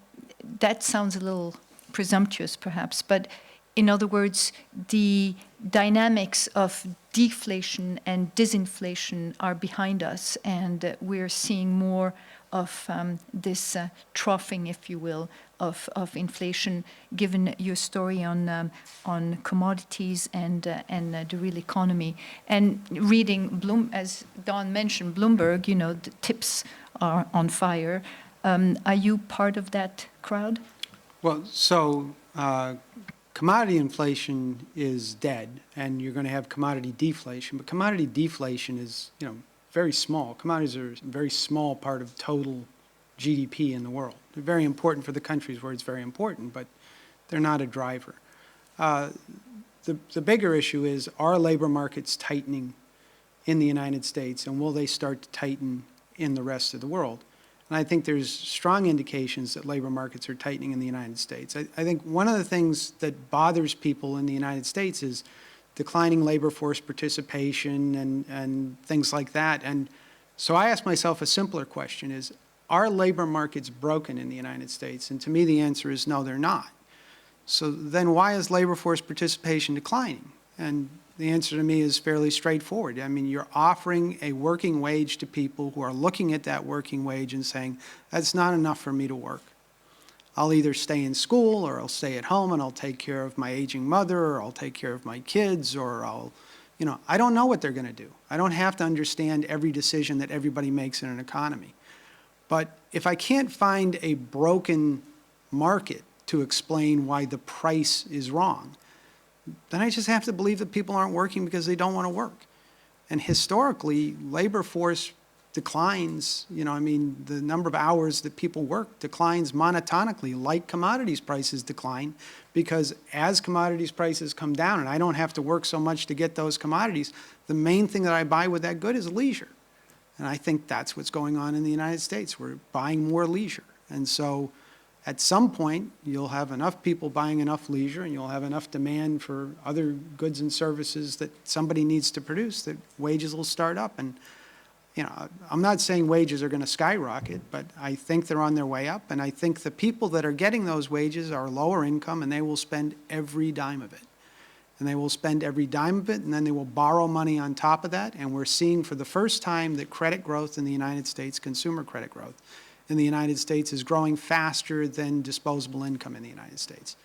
that sounds a little presumptuous, perhaps, but in other words, the dynamics of deflation and disinflation are behind us, and we're seeing more of this troughing, if you will, of inflation, given your story on commodities and the real economy. And reading, as Don mentioned, Bloomberg, the tips are on fire. Are you part of that crowd?
Well, so commodity inflation is dead, and you're going to have commodity deflation. But commodity deflation is, very small. Commodities are a very small part of total GDP in the world. They're very important for the countries where it's very important, but they're not a driver. The bigger issue is, are labor markets tightening in the United States, and will they start to tighten in the rest of the world? And I think there's strong indications that labor markets are tightening in the United States. I think one of the things that bothers people in the United States is declining labor force participation and things like that. And so I ask myself a simpler question is, are labor markets broken in the United States? And to me, the answer is no, they're not. So then why is labor force participation declining? And the answer to me is fairly straightforward. I mean, you're offering a working wage to people who are looking at that working wage and saying, that's not enough for me to work. I'll either stay in school, or I'll stay at home and I'll take care of my aging mother, or I'll take care of my kids, or I don't know what they're going to do. I don't have to understand every decision that everybody makes in an economy. But if I can't find a broken market to explain why the price is wrong, then I just have to believe that people aren't working because they don't want to work. And historically, labor force declines, the number of hours that people work declines monotonically, like commodities prices decline, because as commodities prices come down and I don't have to work so much to get those commodities, the main thing that I buy with that good is leisure. And I think that's what's going on in the United States. We're buying more leisure. And so at some point, you'll have enough people buying enough leisure, and you'll have enough demand for other goods and services that somebody needs to produce, that wages will start up. And, I'm not saying wages are going to skyrocket, but I think they're on their way up. And I think the people that are getting those wages are lower income, and they will spend every dime of it. And they will spend every dime of it, and then they will borrow money on top of that. And we're seeing for the first time that credit growth in the United States, consumer credit growth in the United States, is growing faster than disposable income in the United States.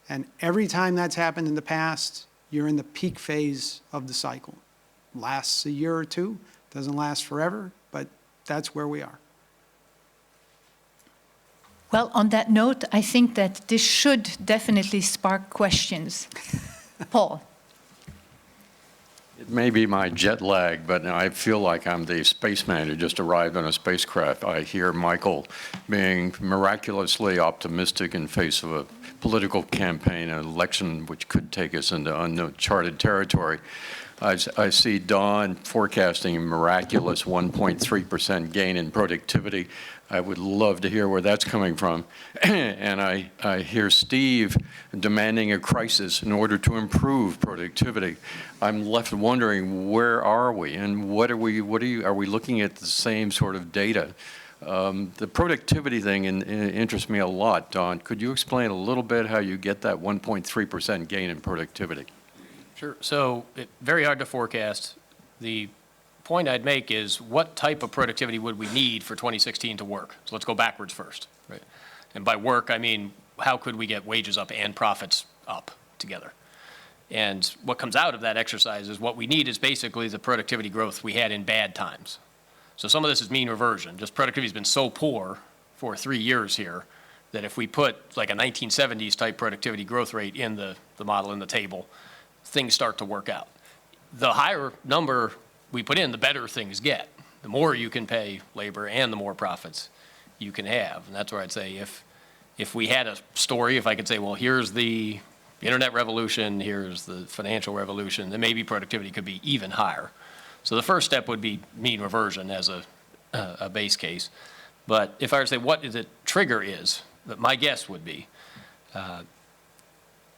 And every time that's happened in the past, you're in the peak phase of the cycle. Lasts a year or two, doesn't last forever, but that's where we are.
Well, on that note, I think that this should definitely spark questions. Paul.
It may be my jet lag, but I feel like I'm the spaceman who just arrived on a spacecraft. I hear Michael being miraculously optimistic in face of a political campaign, an election which could take us into uncharted territory. I see Don forecasting a miraculous 1.3% gain in productivity. I would love to hear where that's coming from. And I hear Steve demanding a crisis in order to improve productivity. I'm left wondering, where are we? And are we looking at the same sort of data? The productivity thing interests me a lot, Don. Could you explain a little bit how you get that 1.3% gain in productivity?
Sure. So very hard to forecast. The point I'd make is, what type of productivity would we need for 2016 to work? So let's go backwards first, right? And by work, I mean, how could we get wages up and profits up together? And what comes out of that exercise is what we need is basically the productivity growth we had in bad times. So some of this is mean reversion. Just productivity has been so poor for 3 years here that if we put like a 1970s type productivity growth rate in the model, in the table, things start to work out. The higher number we put in, the better things get. The more you can pay labor and the more profits you can have. And that's where I'd say if we had a story, if I could say, well, here's the internet revolution, here's the financial revolution, then maybe productivity could be even higher. So the first step would be mean reversion as a base case. But if I were to say what the trigger is, my guess would be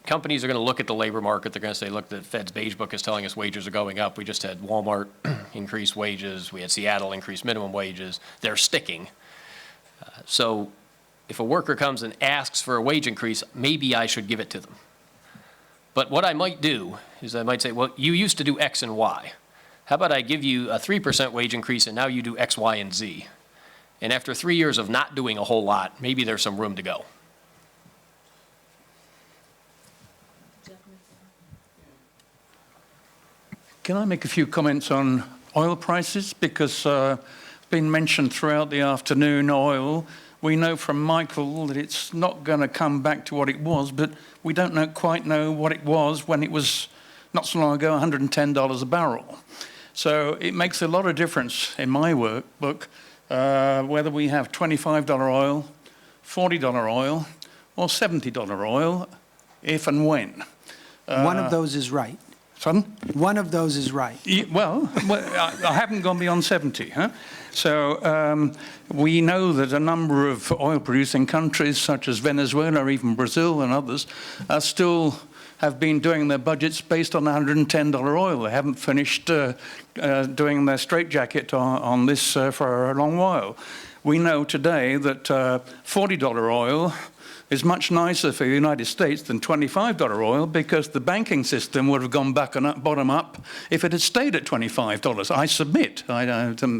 companies are going to look at the labor market. They're going to say, look, the Fed's beige book is telling us wages are going up. We just had Walmart increase wages. We had Seattle increase minimum wages. They're sticking. So if a worker comes and asks for a wage increase, maybe I should give it to them. But what I might do is I might say, well, you used to do X and Y. How about I give you a 3% wage increase and now you do X, Y, and Z? And after 3 years of not doing a whole lot, maybe there's some room to go.
Can I make a few comments on oil prices? Because it's been mentioned throughout the afternoon, oil. We know from Michael that it's not going to come back to what it was, but we don't quite know what it was when it was, not so long ago, $110 a barrel. So it makes a lot of difference in my workbook whether we have $25 oil, $40 oil, or $70 oil, if and when.
One of those is right.
Pardon?
One of those is right.
Well, I haven't gone beyond 70, huh? So we know that a number of oil-producing countries, such as Venezuela, or even Brazil and others, have been doing their budgets based on $110 oil. They haven't finished doing their straitjacket on this for a long while. We know today that $40 oil is much nicer for the United States than $25 oil, because the banking system would have gone back and bottom up if it had stayed at $25. I submit,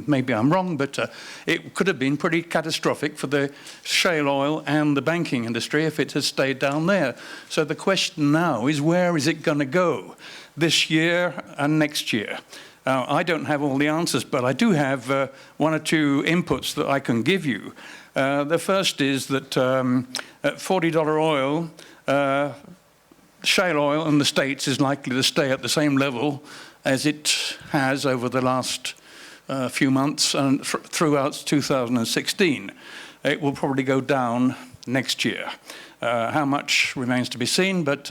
maybe I'm wrong, but it could have been pretty catastrophic for the shale oil and the banking industry if it had stayed down there. So the question now is, where is it going to go this year and next year? I don't have all the answers, but I do have one or two inputs that I can give you. The first is that at $40 oil, shale oil in the States is likely to stay at the same level as it has over the last few months and throughout 2016. It will probably go down next year. How much remains to be seen, but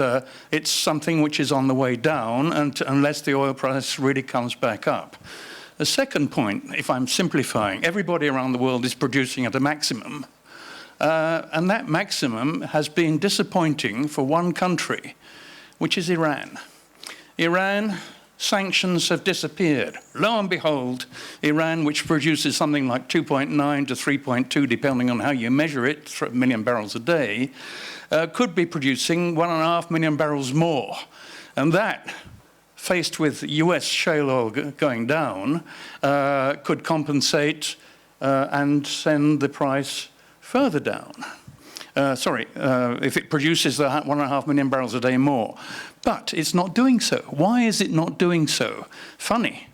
it's something which is on the way down unless the oil price really comes back up. The second point, if I'm simplifying, everybody around the world is producing at a maximum. And that maximum has been disappointing for one country, which is Iran. Iran, sanctions have disappeared. Lo and behold, Iran, which produces something like 2.9 to 3.2, depending on how you measure it, million barrels a day, could be producing 1.5 million barrels more. And that, faced with US shale oil going down, could compensate and send the price further down. If it produces 1.5 million barrels a day more. But it's not doing so. Why is it not doing so? Funny.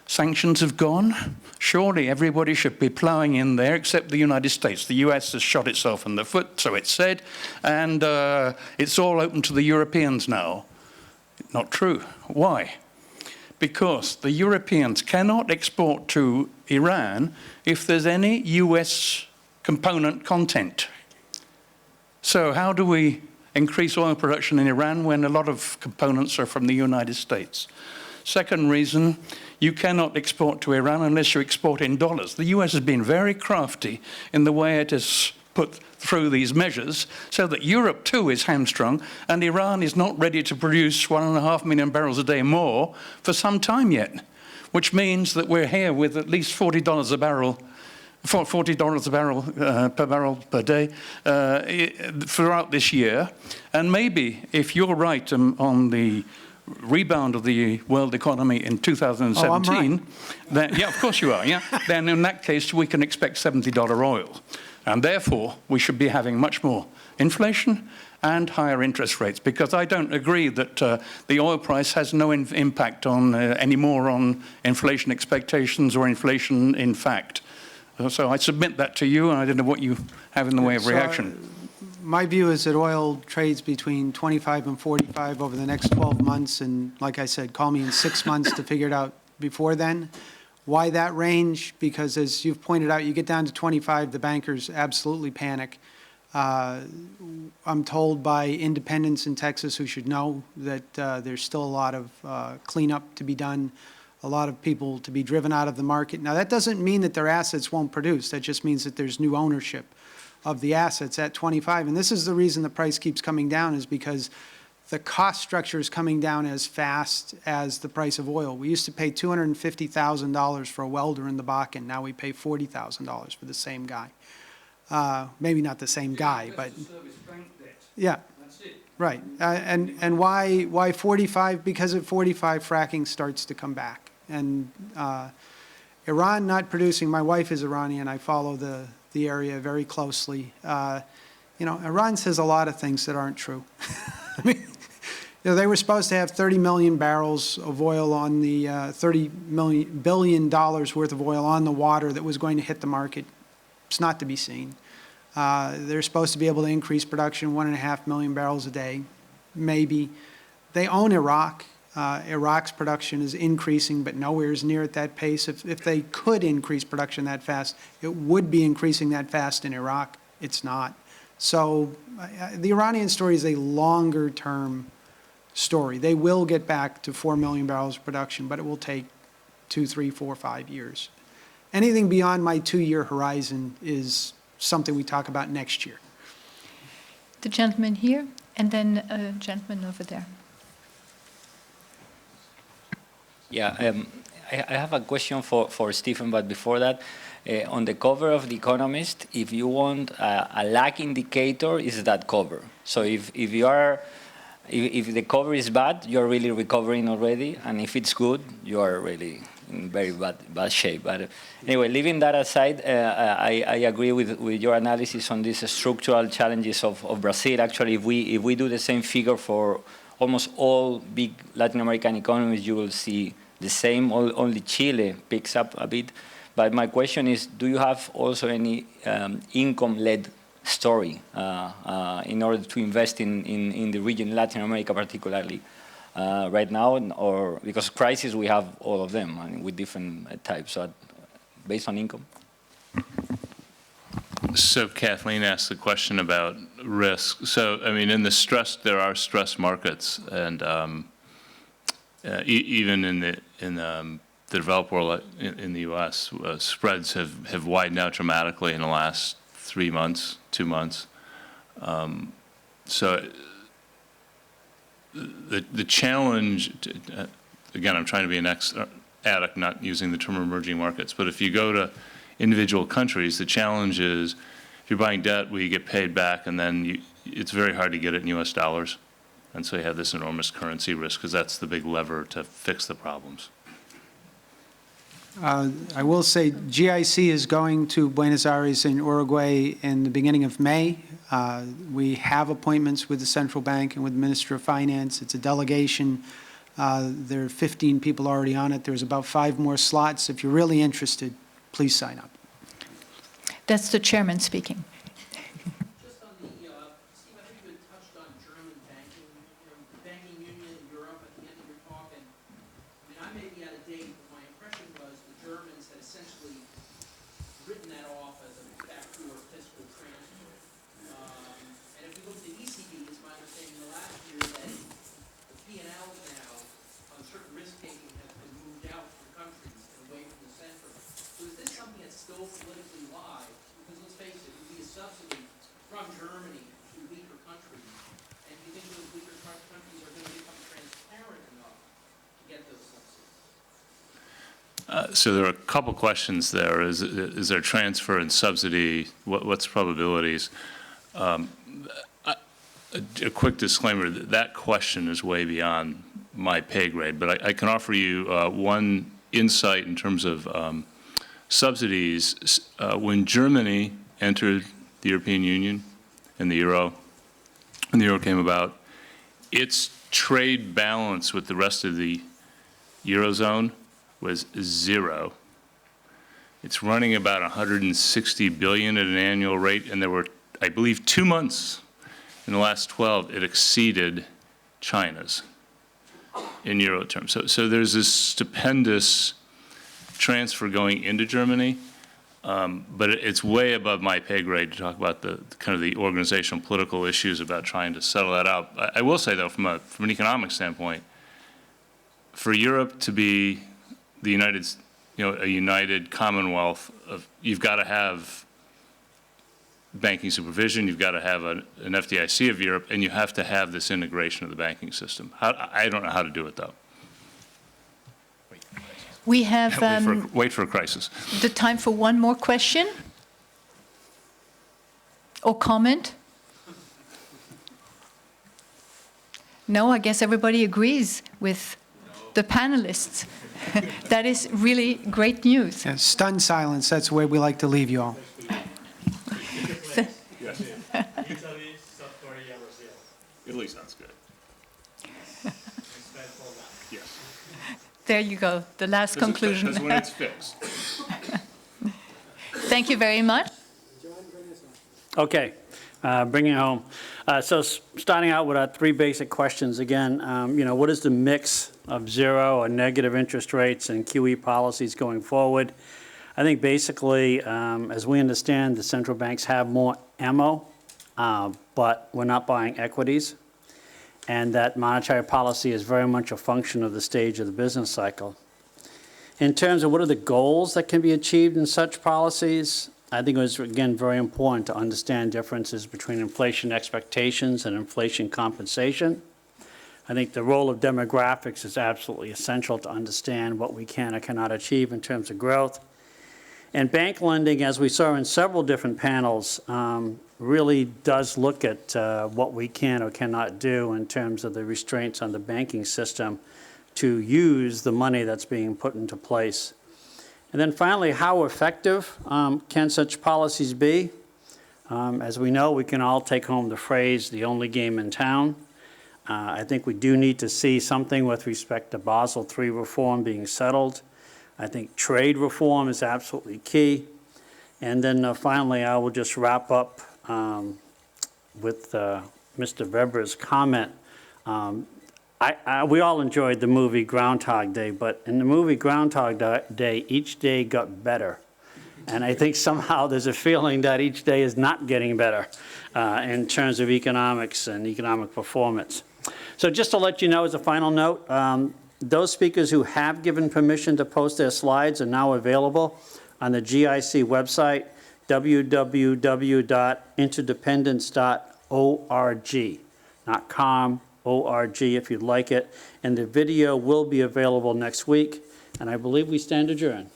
Sanctions have gone. Surely everybody should be ploughing in there except the United States. The US has shot itself in the foot, so it's said, and it's all open to the Europeans now. Not true. Why? because the Europeans cannot export to Iran if there's any US component content. So how do we increase oil production in Iran when a lot of components are from the United States? Second reason, you cannot export to Iran unless you export in dollars. The US has been very crafty in the way it has put through these measures so that Europe too is hamstrung and Iran is not ready to produce 1.5 million barrels a day more for some time yet, which means that we're here with at least $40 a barrel per barrel per day throughout this year. And maybe, if you're right on the rebound of the world economy in 2017,
Oh, I'm right.
then, yeah, of course you are, yeah. Then in that case, we can expect $70 oil. And therefore, we should be having much more inflation and higher interest rates, because I don't agree that the oil price has no impact on anymore on inflation expectations or inflation in fact. So I submit that to you, and I don't know what you have in the way of
So,
reaction.
My view is that oil trades between 25 and 45 over the next 12 months, and like I said, call me in 6 months to figure it out before then. Why that range? Because as you've pointed out, you get down to 25, the bankers absolutely panic. I'm told by independents in Texas who should know that there's still a lot of cleanup to be done, a lot of people to be driven out of the market. Now, that doesn't mean that their assets won't produce. That just means that there's new ownership of the assets at 25. And this is the reason the price keeps coming down, is because the cost structure is coming down as fast as the price of oil. We used to pay $250,000 for a welder in the Bakken. Now we pay $40,000 for the same guy. Maybe not the same guy, but yeah, right. And why 45? Because at 45, fracking starts to come back. And Iran not producing. My wife is Iranian. I follow the area very closely. You know, Iran says a lot of things that aren't true. I mean, you know, they were supposed to have 30 million barrels of oil on the $30 billion worth of oil on the water that was going to hit the market. It's not to be seen. They're supposed to be able to increase production 1.5 million barrels a day, maybe. They own Iraq. Iraq's production is increasing, but nowhere near at that pace. If they could increase production that fast, it would be increasing that fast in Iraq. It's not. So the Iranian story is a longer-term story. They will get back to 4 million barrels of production, but it will take 2, 3, 4, 5 years. Anything beyond my 2-year horizon is something we talk about next year.
The gentleman here, and then a gentleman over there.
Yeah, I have a question for Stephen, but before that, on the cover of The Economist, if you want a lag indicator, is that cover. So if the cover is bad, you're really recovering already, and if it's good, you are really in very bad shape. But anyway, leaving that aside, I agree with your analysis on these structural challenges of Brazil. Actually, if we do the same figure for almost all big Latin American economies, you will see the same. Only Chile picks up a bit. But my question is, do you have also any income-led story in order to invest in the region, Latin America particularly, right now? Or because crisis, we have all of them, I mean, with different types, so based on income?
So Kathleen asked the question about risk. So, I mean, in the stress, there are stress markets, and even in the developed world, in the U.S., spreads have widened out dramatically in the last 3 months, 2 months. So the challenge, again, I'm trying to be an addict, not using the term emerging markets, but if you go to individual countries, the challenge is if you're buying debt, we get paid back, and then it's very hard to get it in U.S. dollars. And so you have this enormous currency risk, because that's the big lever to fix the problems.
I will say GIC is going to Buenos Aires in Uruguay in the beginning of May. We have appointments with the central bank and with the Minister of Finance. It's a delegation. There are 15 people already on it. There's about 5 more slots. If you're really interested, please sign up.
That's the chairman speaking.
Just on the, Steve, I think you had touched on German banking, the banking union in Europe at the end of your talk, and I mean, I may be
So there are a couple questions there. Is there transfer and subsidy? What's probabilities? A quick disclaimer, that question is way beyond my pay grade, but I can offer you one insight in terms of subsidies. When Germany entered the European Union and the euro, when the euro came about, its trade balance with the rest of the Eurozone was zero. It's running about 160 billion at an annual rate, and there were, I believe, 2 months in the last 12 it exceeded China's in euro terms. So there's this stupendous transfer going into Germany, but it's way above my pay grade to talk about the kind of the organizational political issues about trying to settle that out. I will say though, from an economic standpoint, for Europe to be the United, a united Commonwealth of, you've got to have banking supervision, you've got to have an FDIC of Europe, and you have to have this integration of the banking system. I don't know how to do it though.
We have
Wait for a crisis.
the time for one more question or comment. No, I guess everybody agrees with the panelists. That is really great news.
Yeah, stunned silence, that's the way we like to leave you all.
Italy, South Korea, Brazil.
Italy sounds good. Yes.
There you go, the last conclusion.
That's when it's fixed.
Thank you very much.
Okay, bringing it home. So starting out with our three basic questions again, what is the mix of zero or negative interest rates and QE policies going forward? I think basically, as we understand, the central banks have more ammo, but we're not buying equities, and that monetary policy is very much a function of the stage of the business cycle. In terms of what are the goals that can be achieved in such policies, I think it was, again, very important to understand differences between inflation expectations and inflation compensation. I think the role of demographics is absolutely essential to understand what we can or cannot achieve in terms of growth. And bank lending, as we saw in several different panels, really does look at what we can or cannot do in terms of the restraints on the banking system to use the money that's being put into place. And then finally, how effective can such policies be? As we know, we can all take home the phrase, the only game in town. I think we do need to see something with respect to Basel III reform being settled. I think trade reform is absolutely key. And then finally, I will just wrap up with Mr. Weber's comment. We all enjoyed the movie Groundhog Day, but in the movie Groundhog Day, each day got better. And I think somehow there's a feeling that each day is not getting better in terms of economics and economic performance. So just to let you know as a final note, those speakers who have given permission to post their slides are now available on the GIC website, www.interdependence.org, not .com, .org if you'd like it. And the video will be available next week. And I believe we stand adjourned.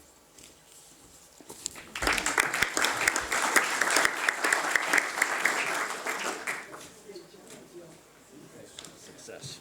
Success.